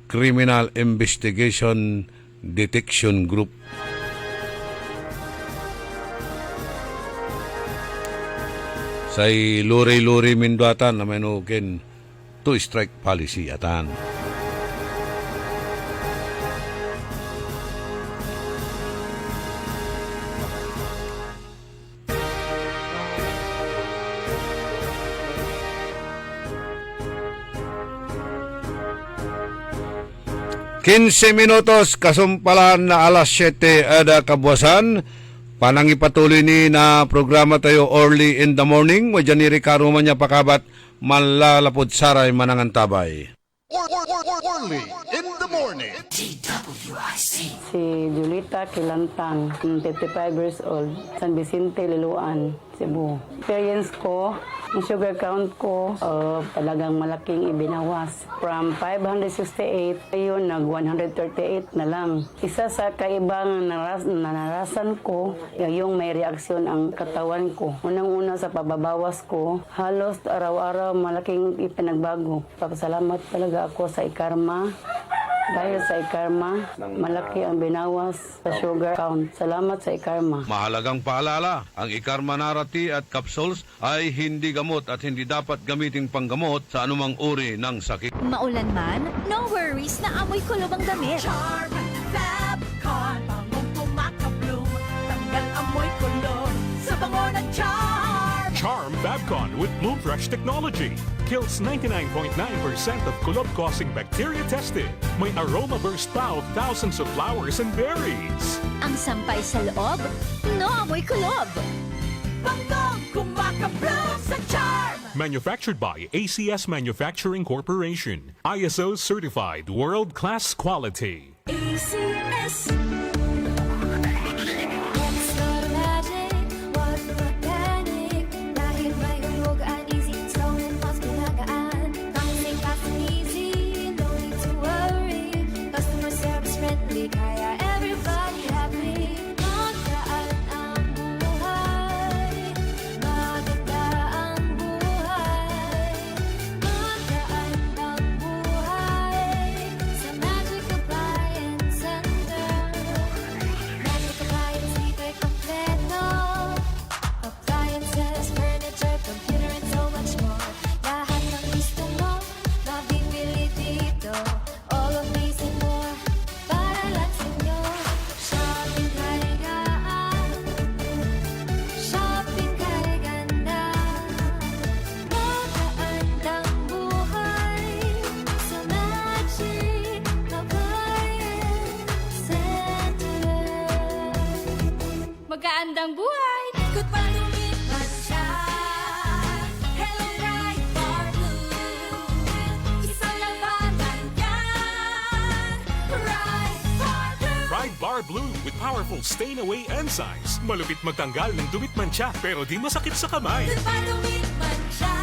criminal investigation detection group. Say luri-luri minduatan na menukin two-strike policy atan. Quince minutos kasumpalan na alas 7 ada kabuasan. Panangipatuloy ni na programa tayo early in the morning. Wajan ni Ricardo Manya pakabat malalapod saray manangantabay. Early in the morning. DWIC. Si Julita Kilantang, 55 years old, San Vicente, Liloan, Cebu. Experience ko, ang sugar count ko, talagang malaking ibinawas. From 568, ayun, nag-138 na lang. Isa sa kaibang narasan ko, yung may reaksyon ang katawan ko. Unang-una sa pababawas ko, halos araw-araw malaking ipinagbago. Papasalamat talaga ako sa ikarma. Dahil sa ikarma, malaki ang binawas sa sugar count. Salamat sa ikarma. Mahalagang paalala, ang ikarma narati at capsules ay hindi gamot at hindi dapat gamiting panggamot sa anumang uri ng sakit. Maulan man, no worries na amoy kulob ang damit. Charm Fabcon, bangong tumakabloom, tanggal amoy kulob sa bango ng Charm. Charm Fabcon with Bloom Fresh technology kills 99.9% of kulob-causing bacteria tested. May aroma burst pa of thousands of flowers and berries. Ang sampay sa loob, no amoy kulob. bangong kumakabloom sa charm. Manufactured by ACS Manufacturing Corporation. ISO certified world-class quality. ACS. Magandang buhay! Ikot pa lumipas siya. Hello, Bright Bar Blue. Isang labanan yan. Bright Bar Blue. Pride Bar Blue with powerful stain-away enzymes. Malupit magtanggal ng dumit mancha pero di masakit sa kamay. Ikot pa lumipas siya.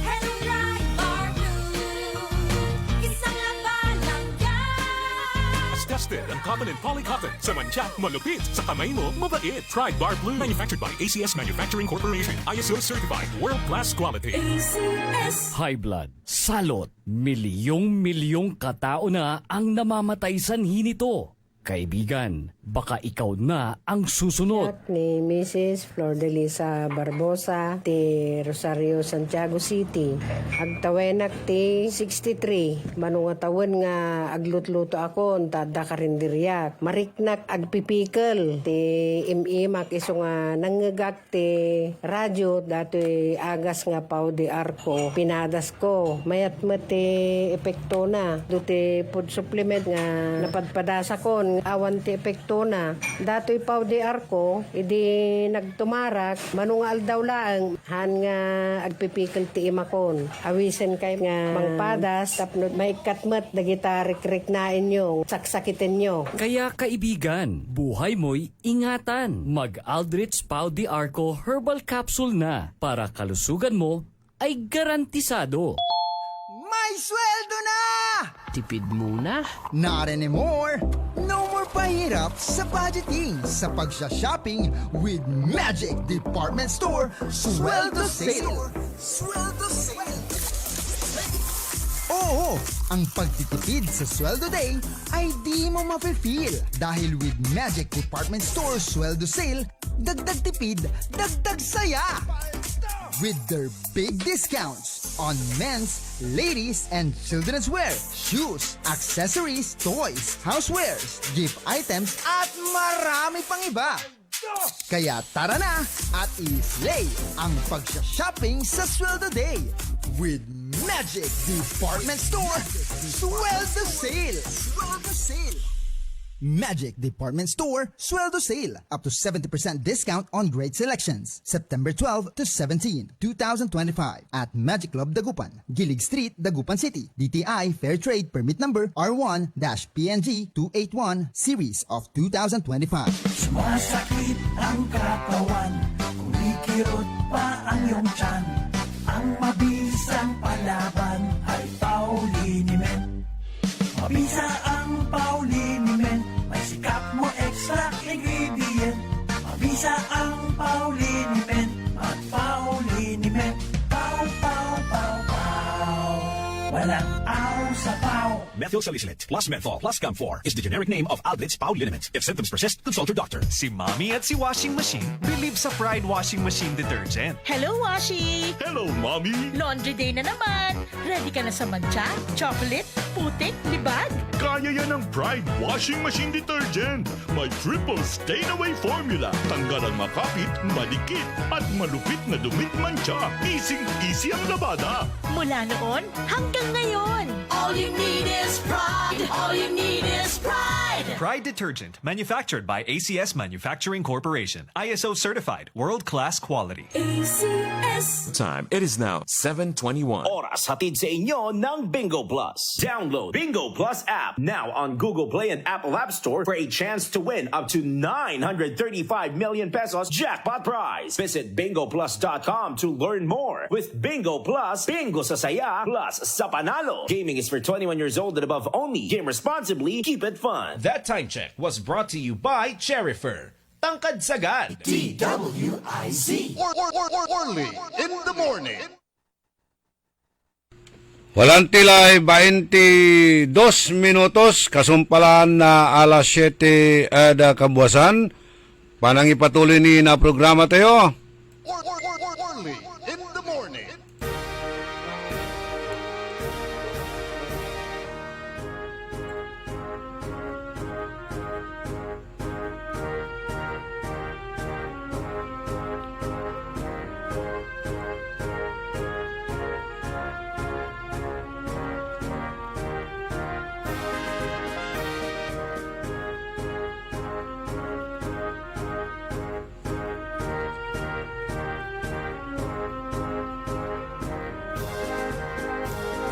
Hello, Bright Bar Blue. Isang labanan yan. As tested ang cotton and polycotton. Sa mancha, malupit. Sa kamay mo, mabait. Pride Bar Blue. Manufactured by ACS Manufacturing Corporation. ISO certified world-class quality. ACS. High blood, salot, milyong-milyong katao na ang namamatay sanhi nito. Kaibigan, baka ikaw na ang susunod. At ni Mrs. Flor de Lisa Barbosa, ti Rosario, Santiago City. Agtawenak ti 63. Manungatawin nga aglutluto ako, tada karindiryak. Mariknak agpipikal. Ti imimak iso nga nangagak ti radyo, dato'y agas nga pao di arko. Pinadas ko. Mayat ti epekto na. Duti food supplement nga napadpadasa ko. Awan ti epekto na. Dato'y pao di arko, idi nagtumarak, manungal daw laang, han nga agpipikal ti imakon. Awisen kay nga mangpadas, tapno may katmat, dagita rik-rik na inyo, saksakitin nyo. Kaya kaibigan, buhay mo'y ingatan. Mag-Aldrich Pau de Arco Herbal Capsule na para kalusugan mo ay garantisado. May sweldo na! Tipid muna. Not anymore! No more pahirap sa budgeting sa pagsha-shopping with Magic Department Store Sweldo Sale! Sweldo Sale! Oo, ang pagtitipid sa Sweldo Day ay di mo mafe-feel dahil with Magic Department Store Sweldo Sale, dagdag tipid, dagdag saya! With their big discounts on men's, ladies, and children's wear, shoes, accessories, toys, housewares, gift items, at marami pang iba. Kaya tara na at i-slay ang pagsha-shopping sa Sweldo Day with Magic Department Store Sweldo Sale! Sweldo Sale! Magic Department Store Sweldo Sale. Up to 70% discount on great selections. September 12 to 17, 2025 at Magic Club Dagupan, Gilig Street, Dagupan City. DTI Fair Trade Permit Number R1-PNG 281 Series of 2025. Sumasakit ang katawan, kumikirot pa ang iyong tiyan. Ang mabisang palaban ay Pauliniment. Mabisa ang Pauliniment, may sikap mo extra ingredient. Mabisa ang Pauliniment, at Pauliniment. Pau, pau, pau, pau. Walang aw sa pau. Methyl salicylate plus menthol plus camphor is the generic name of Aldrich Pauliniment. If symptoms persist, consult your doctor. Si Mommy at si Washing Machine believe sa Pride Washing Machine Detergent. Hello, Washi! Hello, Mommy! Laundry day na naman! Ready ka na sa mancha, chocolate, putik, libag? Kaya yan ang Pride Washing Machine Detergent. May triple stain-away formula. Tanggal ang makapit, malikit, at malupit na dumit mancha. Easy ang labada. Mula noon hanggang ngayon. All you need is pride. All you need is pride. Pride Detergent, manufactured by ACS Manufacturing Corporation. ISO certified, world-class quality. ACS. Time, it is now 7:21. Oras hatid sa inyo ng Bingo Plus. Download Bingo Plus app now on Google Play and Apple App Store for a chance to win up to 935 million pesos jackpot prize. Visit bingoplus.com to learn more. With Bingo Plus, bingo sa saya plus sa panalo. Gaming is for 21 years old and above only. Game responsibly. Keep it fun. That time check was brought to you by Cherifer. Tangkad sagad. DWIZ. Orly in the morning. Walang tilay, 22 minutos, kasumpalan na alas 7 kabuwasan. Panang ipatuloy ni na programa tayo. Orly in the morning.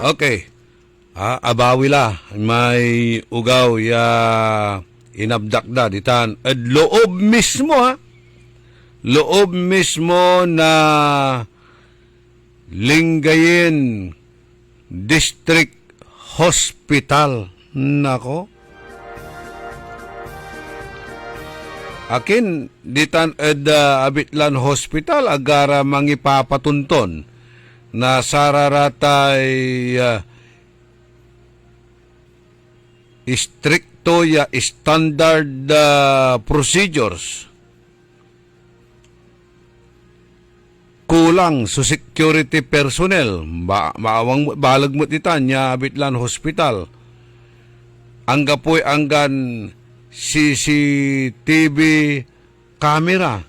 Okay. Abawi la. May ugaw ya inabdakda ditan. Loob mismo ha. Loob mismo na Lingayen District Hospital. Nako. Akin ditan Abitlan Hospital agara mangipapatunton na sararatay stricto ya standard procedures. Kulang sa security personnel. Maawang balag mo titan ya Abitlan Hospital. Anggapoy anggan CCTV camera.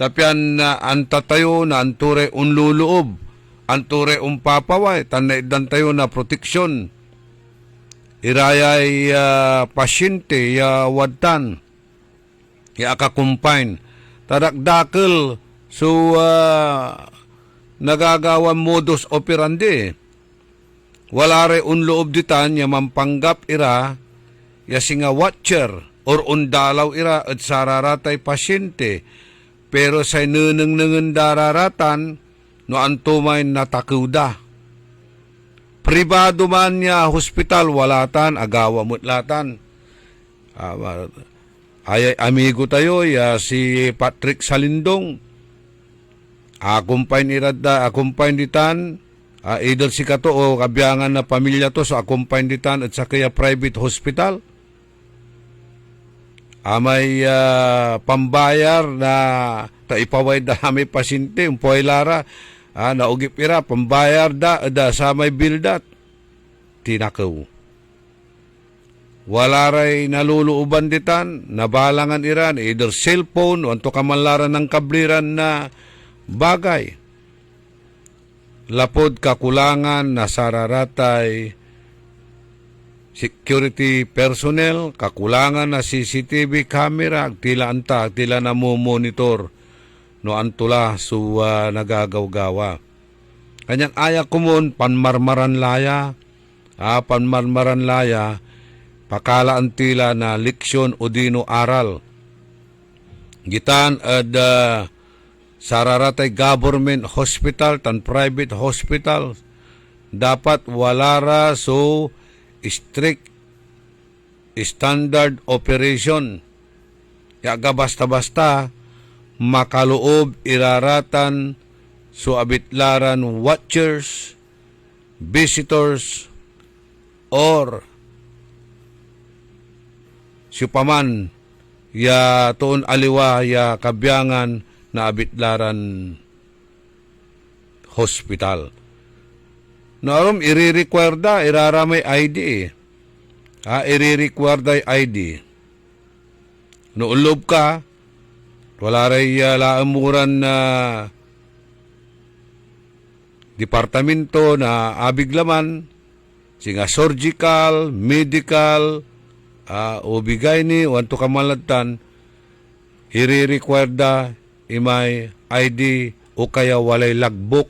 Tapian na antatayo na anture unluloob. Anture umpapaway. Tanaidan tayo na proteksyon. Irayay pasyente ya wadtan. Ya akakumpine. Tadakdakil so nagagawa modus operandi. Wala re unloob ditan ya mampanggap ira ya singa watcher or undalaw ira at sararatay pasyente. Pero sa nuneng-nengen dararatan no antumay natakuda. Pribado man niya hospital walatan agawa mutlatan. Ay amigo tayo ya si Patrick Salindong. Akumpain ditan either si kato o kabiyangan na pamilya to so akumpain ditan at sa kaya private hospital. May pambayar na taipaway da may pasyente umpoy lara naugip ira pambayar da sa may bildat tinakaw. Wala ray naluluuban ditan nabalangan iran either cellphone o anto kamanlaran ng kabliran na bagay. Lapod kakulangan na sararatay security personnel, kakulangan na CCTV camera, tila na monitor no antula so nagagawgawa. Kanyang aya kumon panmarmaran laya, pakalaan tila na leksyon o dino aral. Gitan ad sararatay government hospital tan private hospital dapat walara so strict standard operation. Yaga basta-basta makaloob iraratan so abitlaran watchers, visitors or sipaman ya tuon aliwa ya kabyangan na abitlaran hospital. Narom iri-require iraramay ID iri-require da ID. No ulob ka, wala ray laamuran na departamento na abiglaman, singa surgical, medical, ubigay ni wanto kamalatan iri-require da imay ID o kaya walay logbook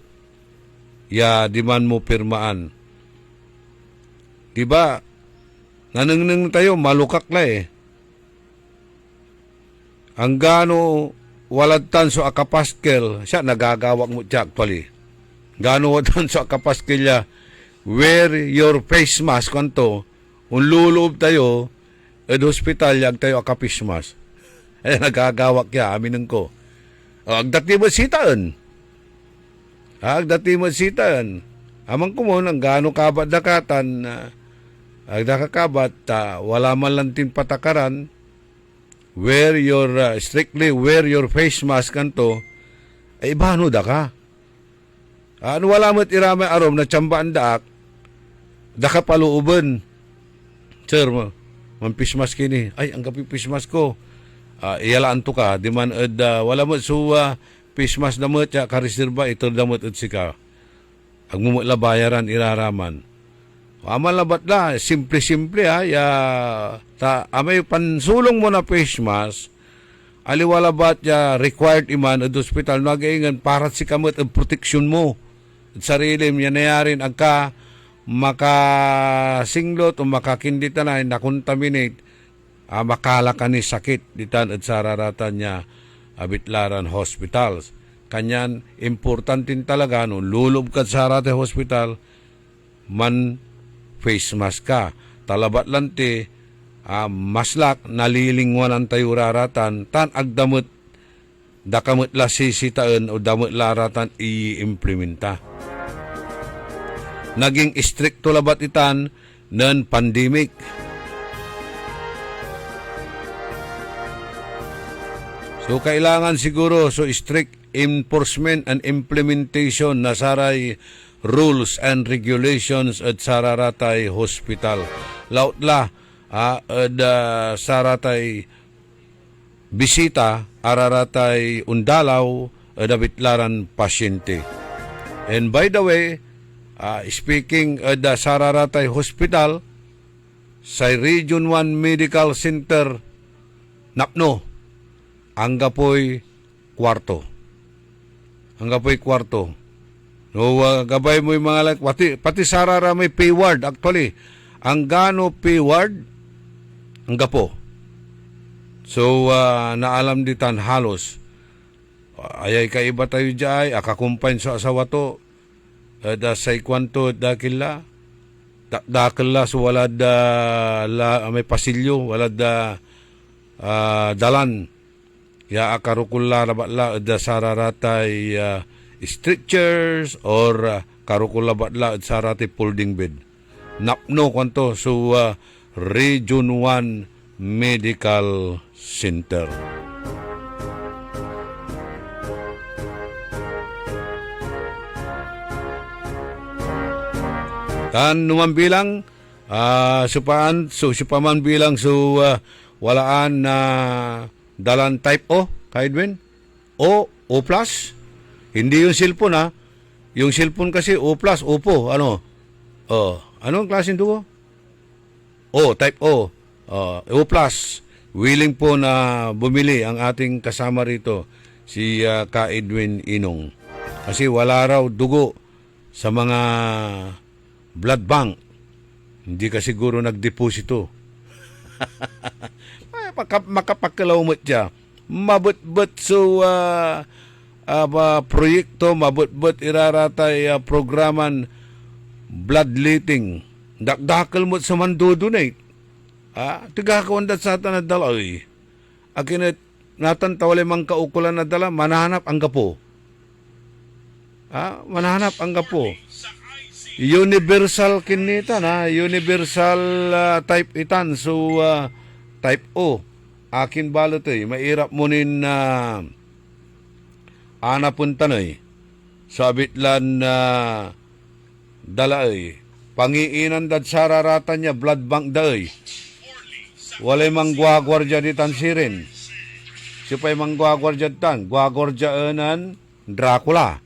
ya di man mo pirmaan. Diba? Nanangnang tayo, malukak na eh. Ang gano walad tan so akapaskel, siya nagagawak mo siya actually. Gano walad tan so akapaskel ya, wear your face mask kanto, unluloob tayo, ed hospital yag tayo akapish mask. Eh, nagagawak ya, amin ko. Agdati mo sitaan. Agdati mo sitaan. Amang ko mo, ang gano kabat dakatan, agdakakabat, wala man lang tin patakaran, strictly wear your face mask kanto, ay ibano da ka. Ano wala mo't iramay arom na tsambaan daak, da ka paluuban. Sir, man face mask kini. Ay, ang kapi face mask ko. Iyalaan to ka. Di man, wala mo't suwa, face mask na mo't, karisirba, ito na mo't sika. Agmumot la bayaran, iraraman. Amal na ba't la, simple-simple amay pansulong mo na face mask, aliwala ba't ya required iman at hospital, nagaingan para si kamot ang protection mo. At sarili mo, yan nayarin, agka makasinglot o makakinditan na, nakontaminate, makala ka ni sakit, ditan at sararatan niya, abitlaran hospitals. Kanyan, importantin talaga, no, lulob ka sa sarate hospital, man face mask ka. Talabat lanti, maslak, nalilingwan ang tayo raratan, tan agdamot, dakamot la sisitaan o damot laratan i-implementa. Naging istrikto labat itan ng pandemic. So, kailangan siguro, strict enforcement and implementation na saray rules and regulations at sararatay hospital. Lautla, saratay bisita, araratay undalaw, abitlaran pasyente. And by the way, speaking of the sararatay hospital, sa Region 1 Medical Center, napno, ang gapoy kwarto. Ang gapoy kwarto. No, gabay mo yung mga pati sarara may payward actually. Ang gano payward, ang gapo. So, naalam ditan halos. Ayay kaiba tayo dyan, akakumpain sa asawa to. Da say kwanto dakila. Dakila so walad may pasilyo, walad dalan. Ya akarukulla rabatla da sararatay stretchers or karukulla batla sarati folding bed. Napno kwanto so Region 1 Medical Center. Tan numan bilang supaman bilang walaan na dalan type O, Kaidwin? O plus. Hindi yung cellphone Yung cellphone kasi O plus, Oppo, ano? Anong klaseng dugo? O, type O. O plus. Willing po na bumili ang ating kasama rito, si Ka Edwin Inong. Kasi wala raw dugo sa mga blood bank. Hindi ka siguro nagdeposito. Makapagkalawmot siya. Mabut-but so proyekto, mabut-but iraratay programan bloodletting. Dakdakal mo sa mandodonate. Tigakawandat sa atan na dala. Akinat natantawalay mang kaukulan na dala, manahanap ang gapo. Manahanap ang gapo. Universal kinita universal type itan. So, type O. Akin balot mairap mo nin anapuntan sabitlan na dala pangiinan dad sararatan niya blood bank da walay manggwagwardya di tan sirin sipay manggwagwardya tan gwagwardyaanan Dracula.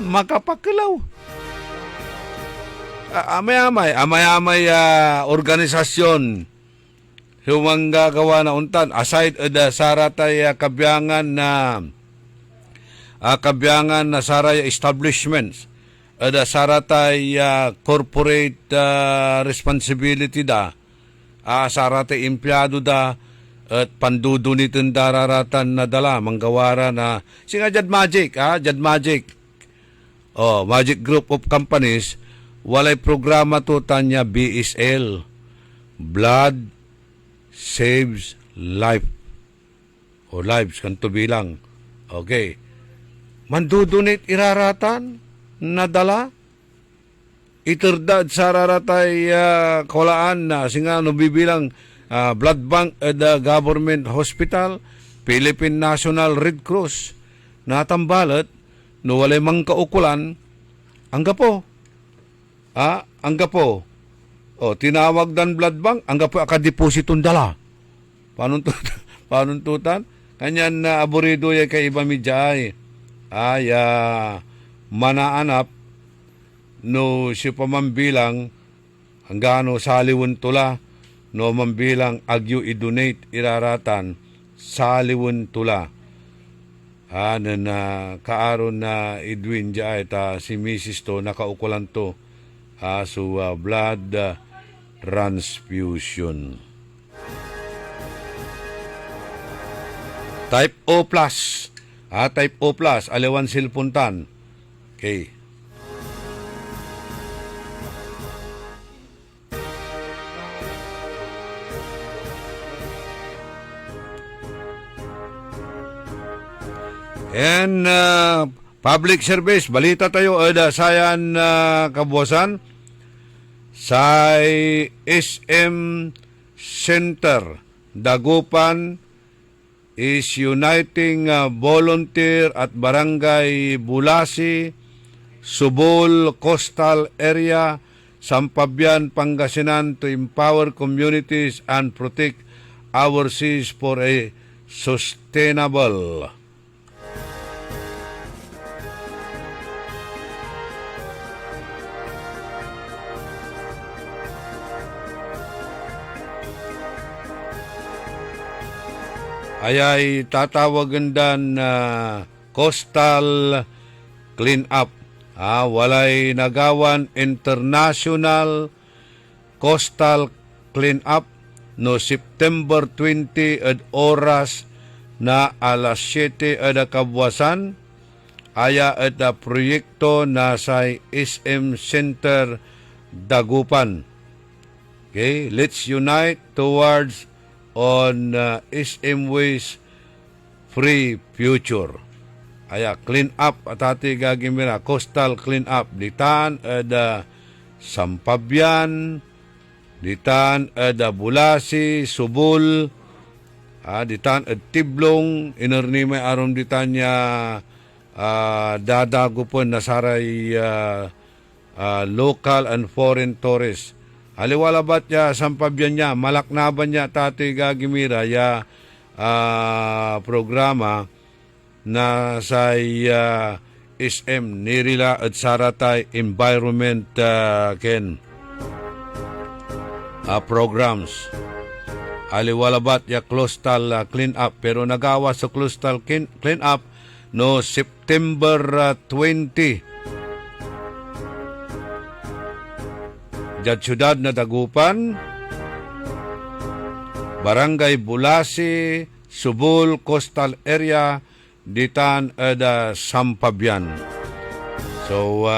Makapakilaw. amay organisasyon humang gagawa na untan aside saratay kabyangan na saray establishments saratay corporate responsibility saratay empleyado at pandudunitin dararatan na dala manggawara na singa Jad Magic Magic Group of Companies walay programa to tanya BSL Blood Saves Life o lives kanto bilang okay mandudunit iraratan nadala iterdad sararatay kolaan na singa no bibilang blood bank at government hospital Philippine National Red Cross natambalat no walay mangkaukulan ang gapo tinawag dan blood bank ang gapo akadepositong dala panuntutan kanyan na aburido yay kay iba midya manaanap no si pamambilang hanggang saliwon tula no mambilang agyo i-donate iraratan saliwon tula na kaaron na Edwin dya si Mrs. to nakaukulan to blood transfusion type O+. Type O+, aliwan silpuntan. Okay. And public service, balita tayo sayan kabuwasan sa SM Center Dagupan is uniting volunteer at barangay Bulasi, Subol Coastal Area, Sampabian, Pangasinan to empower communities and protect our seas for a sustainable. Ay tatawagan dan coastal clean up. Walay nagawan international coastal clean up no September 20 at oras na alas 7 at kabuwasan. Aya at proyekto na sa SM Center Dagupan. Okay, let's unite towards on SM Ways Free Future. Aya, clean up at ati gagimira, coastal clean up. Ditan ada Sampabian, ditan ada Bulasi, Subul, ditan ad Tiblong, inerni may arom ditanya dadagupon na saray local and foreign tourists. Aliwalabat ya Sampabian niya, malaknaban niya tati gagimira ya programa na sa SM nirila at saratay environment programs. Aliwalabat ya coastal clean up pero nagawa sa coastal clean up no September 20. Diyad syudad na Dagupan, Barangay Bulasi, Subul Coastal Area, ditan ada Sampabian. So,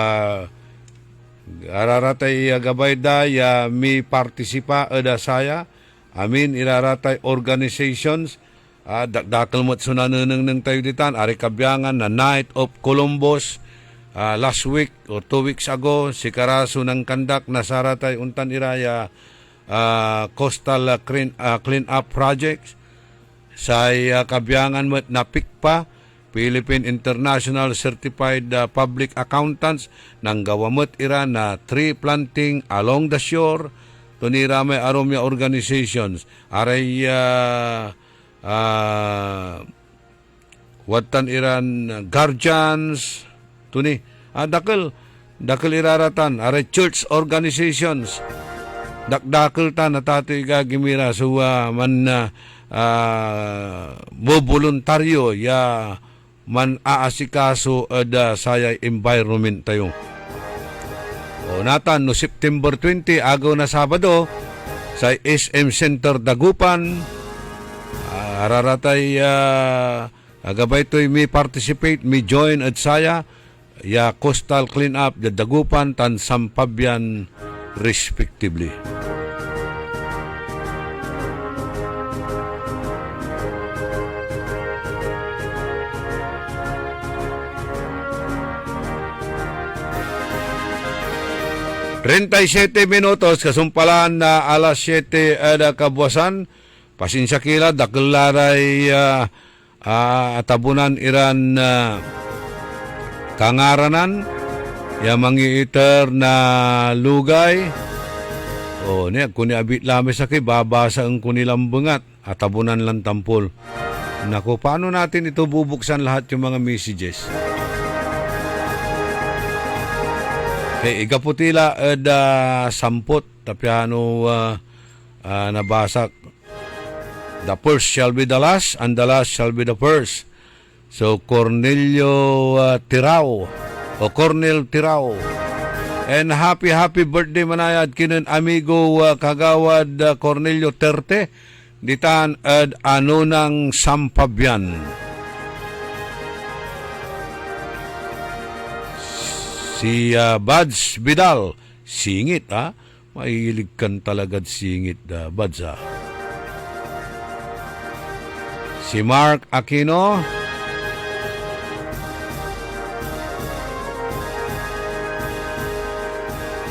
araratay gabay da mi partisipa ada saya. Amin iraratay organizations. Dakal mo't sunanunang ng tayo ditan. Ari kabyangan na Night of Columbus. Last week or 2 weeks ago, si Karaso ng Kandak na saratay untan iraya coastal clean up projects. Sa kabyangan mo't napikpa, Philippine International Certified Public Accountants nang gawamot ira na tree planting along the shore. Tunira may aromya organizations. Aray watan iran guardians. Tuni, dakal dakil iraratan, are church organizations, dakdakil ta na tato'y gagimira, so voluntaryo, ya man aasikaso ada sayay environment tayo. O natan, no September 20, agaw na Sabado, sa SM Center Dagupan, araratay agabay to'y may participate, may join at saya, ya coastal cleanup, the Dagupan, tan Sampabian, respectively. minutos, kasumpalan na alas 7 ada kabuasan. Pasensya kila, dakilaray atabunan iran kangaranan, ya mangiiter na lugay. O niya, kuni abit lami sakay, babasa ang kunilang bungat, atabunan lang tampol. Naku, paano natin ito bubuksan lahat yung mga messages? Igaputila sampot, tapiano nabasak. The first shall be the last, and the last shall be the first. So, Cornelio Tirao, o Cornel Tirao. And happy birthday manayad kinan amigo kagawad Cornelio Terte, ditan ad ano ng Sampabian. Si Buds Vidal, singit ha? Mahilig kan talaga singit, Buds ha? Si Mark Aquino,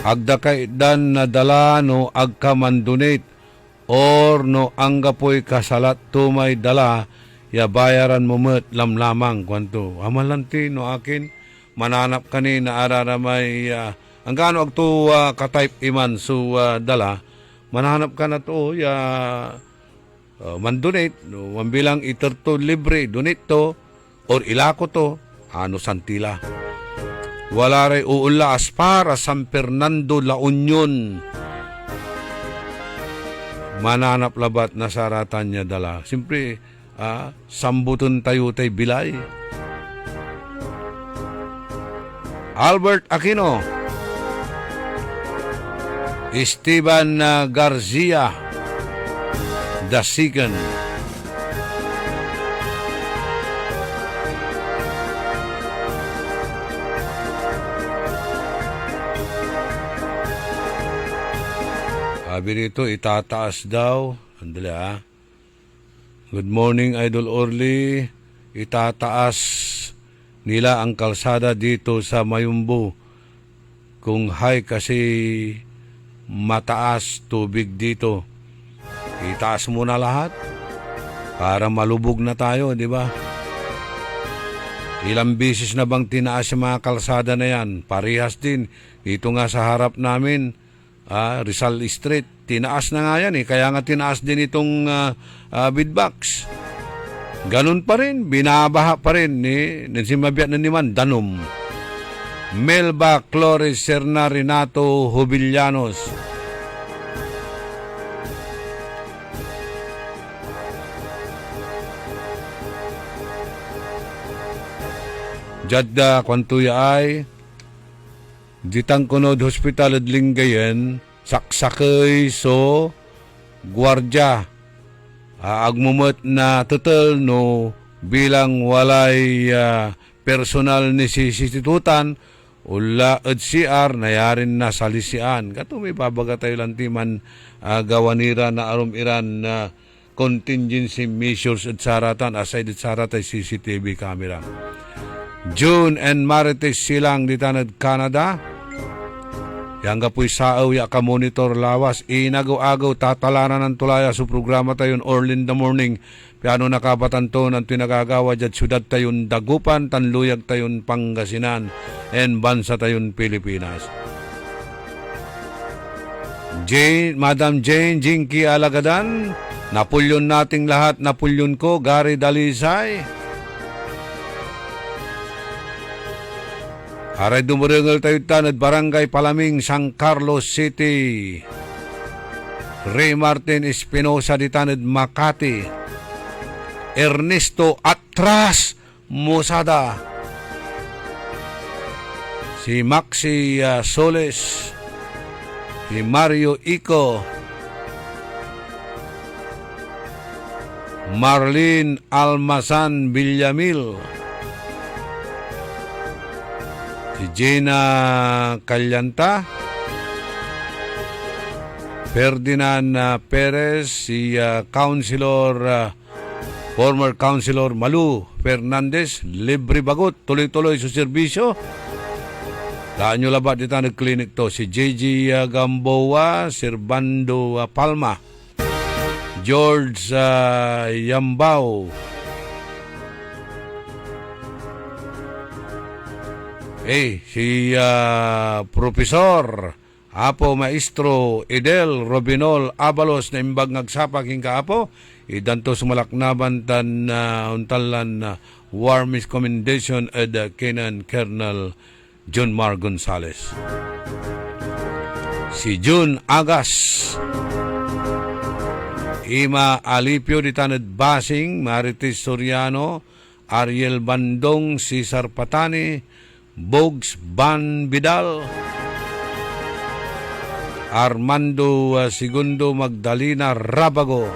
agda kay dan nadala no agka mandonate or no anggapoy kasalat tumay dala ya bayaran mo met lamlamang kwanto. Amalanti no akin mananap kanina araramay ang gano agto ka-type iman so dala mananap ka na to ya mandonate no mambilang iterto libre donate to or ilako to ano santila wala ray uula aspara San Fernando La Union mananap labat na saratan niya dala simpre sambuton tayo tay bilay. Albert Aquino, Esteban Garcia the second, sabi nito itataas daw andali good morning Idol Orly, itataas nila ang kalsada dito sa Mayumbu kung high kasi mataas tubig dito. Itaas muna lahat para malubog na tayo, di ba? Ilang bisis na bang tinaas yung mga kalsada na yan? Parehas din. Dito nga sa harap namin, Rizal Street, tinaas na nga yan kaya nga tinaas din itong bidbox. Ganun pa rin, binabaha pa rin nansimabiyat na niman, Danom. Melba Flores Serna Renato Hobillanos. Jadda kwantuya ay ditang kunod hospital at linggayen saksakay so gwardya agmumot na total no bilang walay personal necessitutan ula at CR nayarin na salisian kato may babaga tayo lang timan gawanira na arum iran na contingency measures at saratan aside at saratay CCTV camera. June and Marites silang ditanad Canada. Yang kapoy saaw ya ka monitor lawas. Inagaw-agaw tatalanan ng tulaya sa programa tayon early in the morning. Piano nakabatan to ng tinagagawa dyan syudad tayon Dagupan, Tanluyag tayon Pangasinan, and bansa tayon Pilipinas. Madam Jane Jinky Alagadan, napulyon nating lahat, napulyon ko, Gary Dalisay. Aray dumurungal tayo tanad Barangay Palaming, San Carlos City. Ray Martin Espinosa di tanad Makati. Ernesto Atras Musada. Si Maxi Soles. Si Mario Ico. Marlene Almasan Villamil. Si Gina Calyanta, Ferdinand Perez, si former Councilor Malu Fernandez, libre bagot, tuloy-tuloy sa serbisyo. Daan nyo labat dito nag-clinic to. Si JG Gamboa, Servando Palma, George Yambao, si Profesor Apo Maestro Edel Robinol Abalos na imbag ngagsapak hingga Apo idanto sumalaknaban tan untalan warmest commendation at Kenan Colonel John Mar Gonzales. Si June Agas, Ima Alipio di Tanad Basing, Marites Soriano, Ariel Bandong, Cesar Patani, Bogs Van Vidal, Armando Segundo Magdalena Rabago,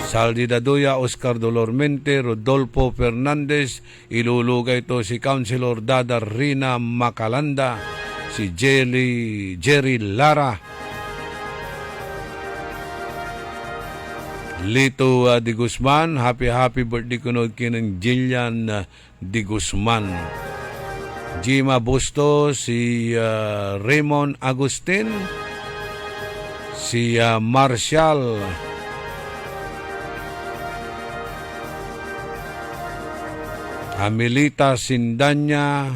Saldi Daduya, Oscar Dolormente, Rodolfo Fernandez, ilulugay ito si Councilor Dada Rina Macalanda, si Jerry Lara, Lito Di Guzman, happy birthday kunod kinang Jillian Di Guzman. Jima Busto, si Raymond Agustin, si Marshall, Amelita Sindanya,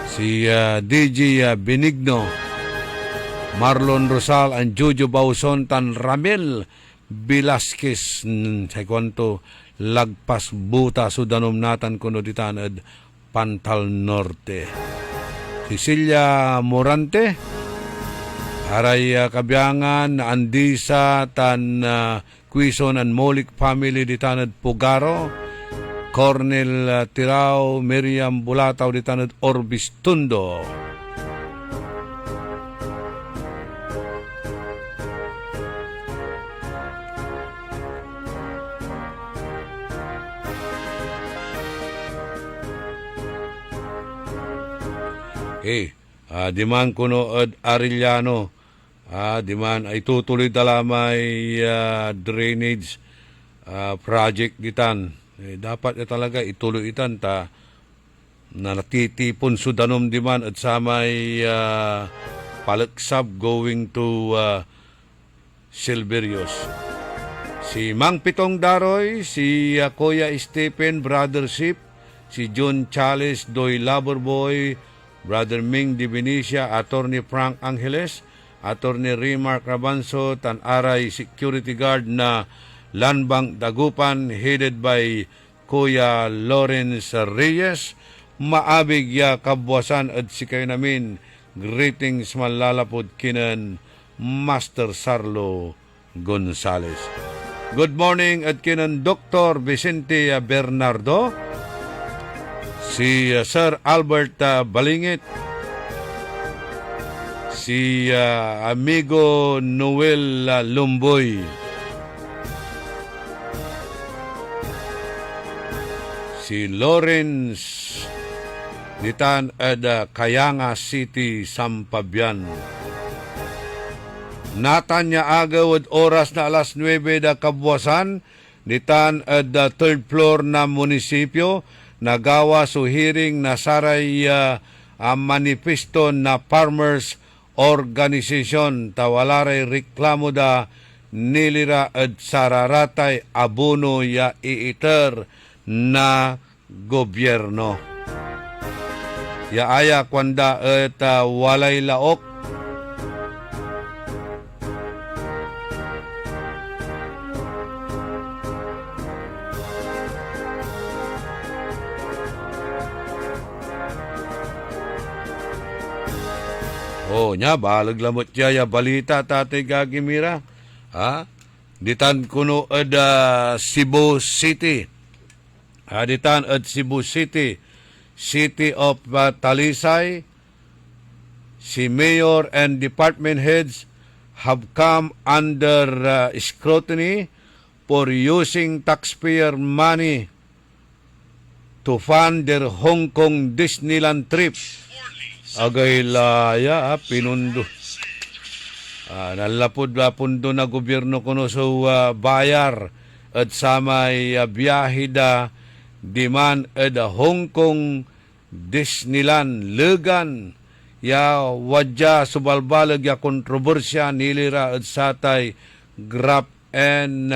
si DJ Benigno, Marlon Rosal, and Jojo Bauson, tan Ramel Velasquez, sa kwanto lagpas buta sudanom natan kuno ditanad Pantal Norte. Cecilia Morante, aray kabiyangan Andisa tan Quizon and Molik family ditanad Pugaro, Cornel Tirao, Miriam Bulataw ditanad Orbis Tundo. Diman kuno Arellano, diman ay tutuloy talamay drainage project ditan. Dapat talaga ituloy itan ta na natitipon sudanom diman at samay palaksab going to Silverios. Si Mang Pitong Daroy, si Kuya Stephen Brothership, si John Chales Doy Laborboy, Brother Ming Di Benicia, Attorney Frank Angeles, Attorney Remark Rabanso, Tan-Aray Security Guard na Landbank Dagupan, headed by Kuya Lawrence Reyes, maabig ya kabwasan at sikay namin, greetings malalapod kinan Master Sarlo Gonzales. Good morning at kinan Dr. Vicente Bernardo, si Sir Albert Balingit, si amigo Noel Lumboy, si Lawrence ditan at Kayanga City, Sampabian. Natanya agawad oras na alas 9 da kabwasan ditan at third floor na munisipyo nagawa so hearing na saray manifesto na farmers organization tawalaray reklamo da nilira at sararatay abono ya iiter na gobyerno. Ya aya kwanda at walay laok nya, balag lamot ya balita tate gagimira. Ditan kuno Cebu City. Ditan Cebu City. City of Talisay. Si mayor and department heads have come under scrutiny for using taxpayer money to fund their Hong Kong Disneyland trip. Agay laya, pinundo. Nalapod-lapundo na gobyerno kuno sa bayar at sa may biyahe da diman Hong Kong Disneyland legan ya wadya subalbalag ya kontrobersya nilira at satay graft and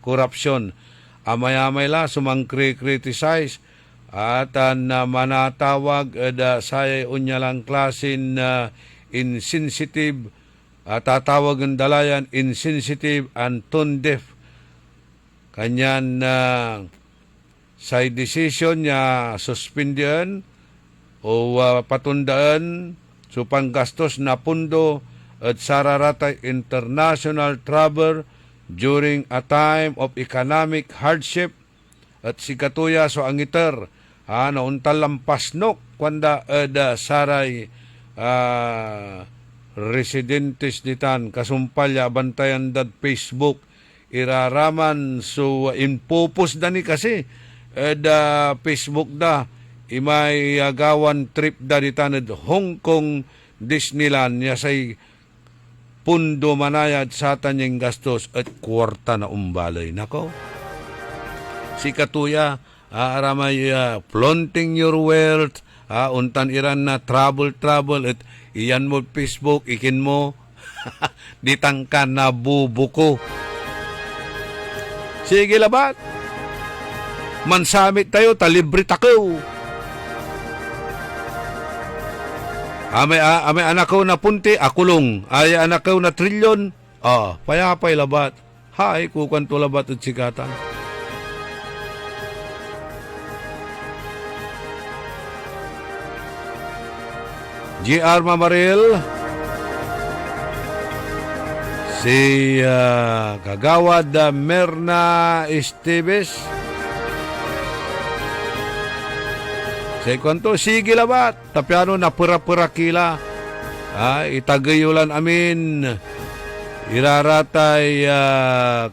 corruption. Amay-amay la sumang-criticize at manatawag sa unyalang klasin insensitive tatawag ang dalayan insensitive and tone deaf. Kanyan sa decision niya suspendyan o patundaan supang gastos na pundo at sararatay international travel during a time of economic hardship at si katuya so angiter nauntal lampasnok kwanda saray residentes ditan kasumpalya bantayan dad Facebook iraraman so impupos da ni kasi Facebook da imay agawan trip da ditan Hong Kong Disneyland ya say pundo manayad sa tanyeng gastos at kwarta na umbalay nako si katuya aramay flaunting your wealth untan iran na travel at iyan mo Facebook, ikin mo, ditang ka na bubuko. Sige labat. Mansamit tayo, talibre takaw. Amay anak ko na punti, akulong. Ay anak ko na trilyon, payapay labat. Hay, kukanto labat at sikatan. G.R. Mamaril, si Kagawad Merna Esteves, si kwanto, sige labat, tapiano na pura-pura kila, itagayulan amin, iraratay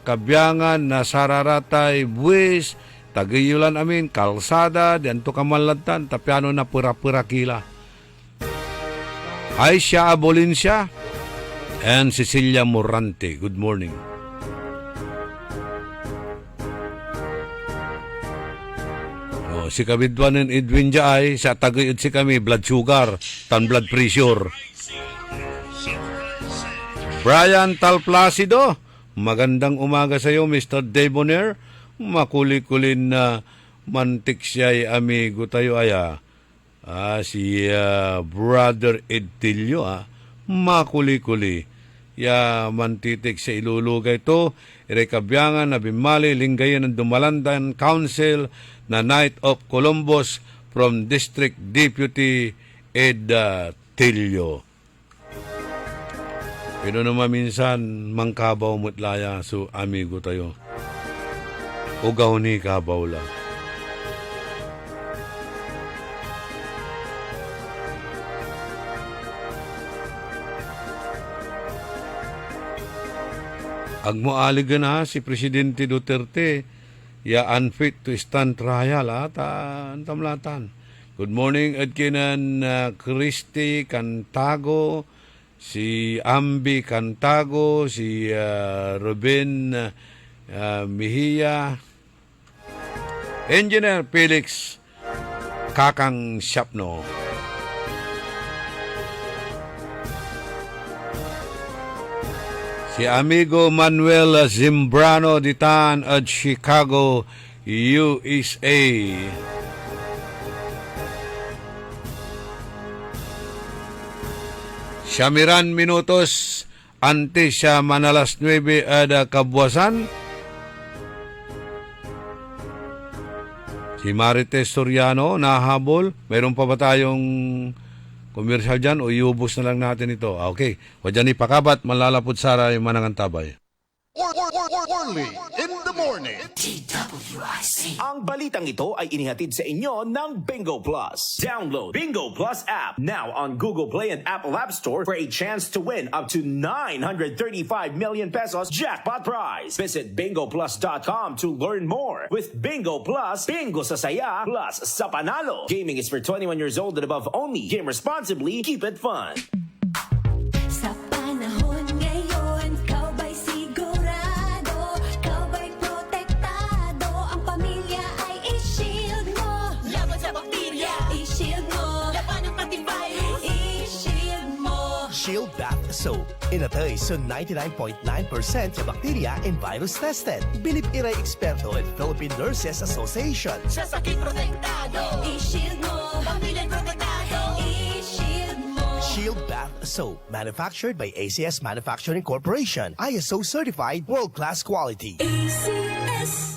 kabyangan, nasararatay buwis, tagayulan amin, kalsada, dianto kamalatan, tapiano na pura-pura kila. Aisha Abolincia and Cecilia Morante. Good morning. Si kabidwanan Edwin Jaay, sa tagayod si kami, blood sugar, tan blood pressure. Brian Talplacido, magandang umaga sa iyo, Mr. Debonair. Makulikulin na mantik siya'y amigo tayo aya. Si Brother Edtilio, makuli-kuli. Ya mantitik sa ilulugay ito, irekabyangan na bimali, linggayan ng Dumalandan Council na Knight of Columbus from District Deputy Ed Tilio. Pero naman minsan, mangkabaw mutlaya, so amigo tayo. Ugaw ni kabaw lang. Agmoaligan na si Presidente Duterte, ya unfit to stand trial tamlatan. Good morning Edkinan Christy Cantago, si Ambi Cantago, si Ruben Mejia, Engineer Felix Kakang Siapno. Si amigo Manuel Zimbrano ditan at Chicago, USA. Siyamiran minutos antes siya manalas 9 ada kabuasan. Si Marites Soriano nahabol. Mayroon pa ba tayong komersyal dyan o iubos na lang natin ito. Okay. O dyan ipakabat, malalapod Sara yung manangantabay. Orly in the morning. Ang balitang ito ay inihatid sa inyo ng Bingo Plus. Download Bingo Plus app now on Google Play and Apple App Store for a chance to win up to 935 million pesos jackpot prize. Visit bingoplus.com to learn more. With Bingo Plus, bingo sa saya plus sa panalo. Gaming is for 21 years old and above only. Game responsibly. Keep it fun. Sa panahon ngayon, ikaw ba'y sigurado? Ikaw ba'y protektado? Ang pamilya ay i-shield mo. Laban sa bakterya, i-shield mo. Laban ng pati virus, i-shield mo. Shield Bath Soap. Inatay sa 99.9% sa bacteria and virus tested. Bilip Iray Experto at Philippine Nurses Association. Sa sakit protektado, i-shield mo. Pamilya protektado, i-shield mo. Shield Bath Soap. Manufactured by ACS Manufacturing Corporation. ISO certified world-class quality.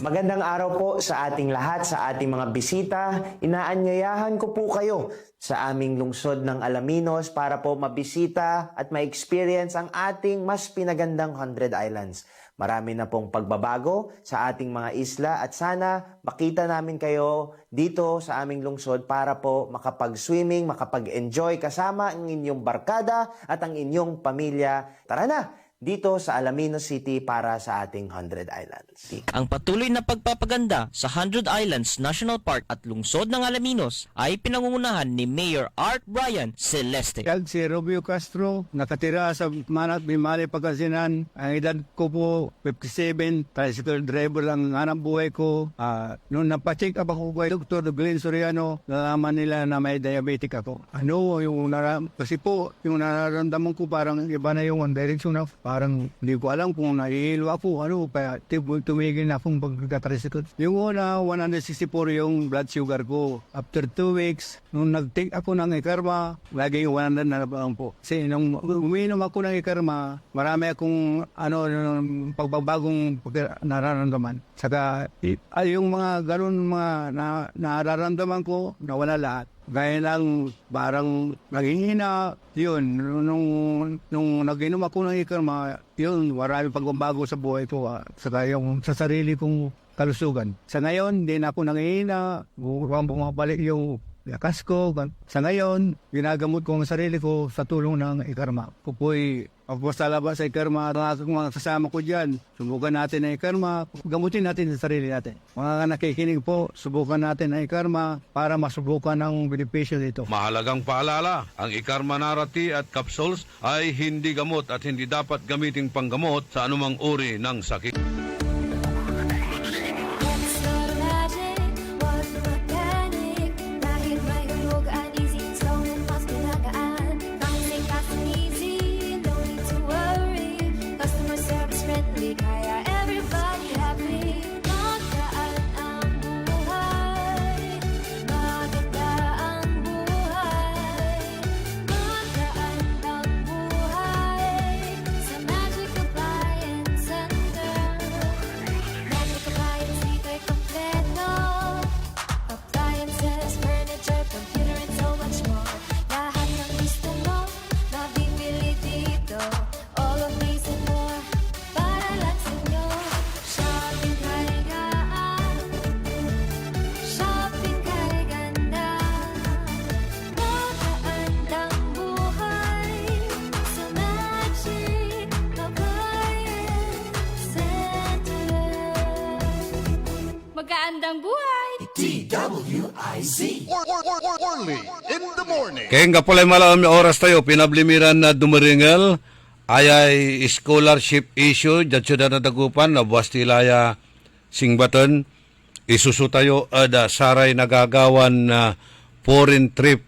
Magandang araw po sa ating lahat, sa ating mga bisita. Inaanyayahan ko po kayo sa aming lungsod ng Alaminos para po mabisita at ma-experience ang ating mas pinagandang 100 Islands. Marami na pong pagbabago sa ating mga isla at sana makita namin kayo dito sa aming lungsod para po makapag-swimming, makapag-enjoy kasama ang inyong barkada at ang inyong pamilya. Tara na! Dito sa Alaminos City para sa ating 100 Islands. Ang patuloy na pagpapaganda sa 100 Islands National Park at lungsod ng Alaminos ay pinangungunahan ni Mayor Art Brian Celeste. Si Romeo Castro, nakatira sa Manat, Bimali, Pagkasinan. Ang edad ko po, 57, tricycle driver lang ang hanap buhay ko. Noong napacheck up ako kay Dr. Glenn Soriano, nalaman nila na may diabetic ako. Kasi po, yung nararamdaman ko parang iba na yung one direction na parang hindi ko alam kung nahihilo ako, kaya tumigil na akong pagkatricycle. Yung una, 164 yung blood sugar ko. After 2 weeks, nung nag-take ako ng Ikarma, laging 100 na lang po. Kasi nung uminom ako ng Ikarma, marami akong pagbabagong nararamdaman. Saka yung mga ganun mga nararamdaman ko, nawala lahat. Gaya lang, parang naghihina, yun, nung nag-inom ako ng Ikarma, yun, marami pagbabago sa buhay ko, saka yung sa sarili kong kalusugan. Sa ngayon, hindi na ako nanghihina, bumabalik yung lakas ko. Sa ngayon, ginagamot ko ang sarili ko sa tulong ng Ikarma. Pupoy, tapos sa labas sa Ikarma, mga kasama ko dyan, subukan natin ang Ikarma, gamutin natin sa sarili natin. Mga nakikinig po, subukan natin ang Ikarma para masubukan ang benepisyo dito. Mahalagang paalala, ang Ikarma Narati at capsules ay hindi gamot at hindi dapat gamiting panggamot sa anumang uri ng sakit. Magandang buhay! DWIZ. Orly in the morning. Kaya nga pala malalam na oras tayo, pinablimiran na dumaringal, ay scholarship issue, dyan siya na Dagupan, na Buastilaya, Singbaton, isusu tayo, saray nagagawan na foreign trip,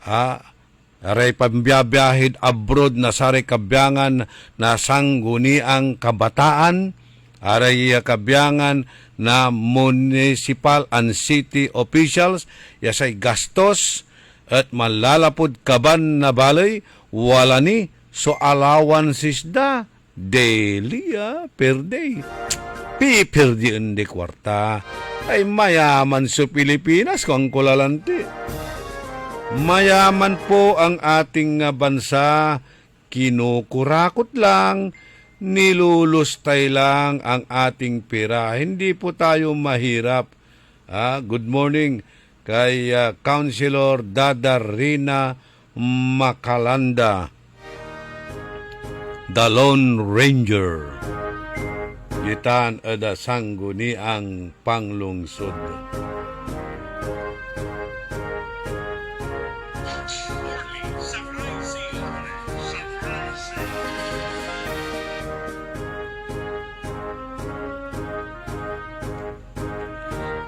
aray pambiyabiyahid abroad na saray kabyangan na sangguniang kabataan, aray kabyangan na municipal and city officials, yasay gastos at malalapod kaban na balay, wala ni, so allowances da, daily per day. Pipirdiin di kwarta, ay mayaman sa Pilipinas kung kulalante. Mayaman po ang ating bansa, kinukurakot lang, nilulustay lang ang ating pera. Hindi po tayo mahirap. Good morning kay Councilor Dada Rina Macalanda, The Lone Ranger. Gitan ada sangguni ang panglungsod.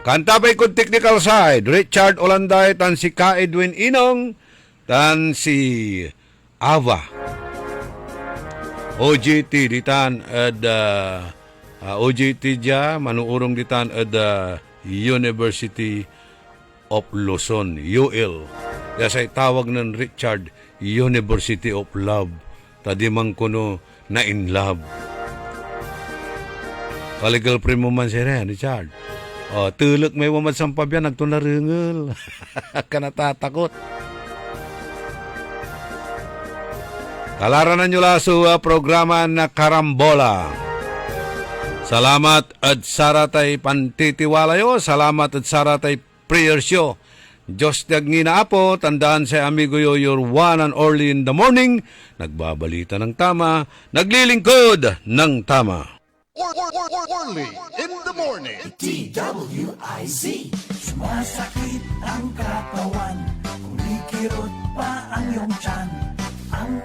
Kantabay kong technical side, Richard Olanday, tan si Ka Edwin Inong, tan si Ava. OJT ditan ad OJT dia manuurong ditan ad University of Luzon, UL. Yasay tawag ng Richard, University of Love. Tadi mang kuno na in love. Kaligal primo man si Richard. Tulog may wamad sampabyan, nagtunarungol. Kanatatakot. Kalaranan nyo laso programa na Karambola. Salamat at saratay pantitiwalayo. Salamat at saratay prayer show. Diyos nagngina po, tandaan sa amigo yo, your one and only in the morning. Nagbabalita ng tama, naglilingkod ng tama. Orly in the morning. DWIZ. Sumasakit ang katawan, kumikirot pa ang iyong tiyan. Ang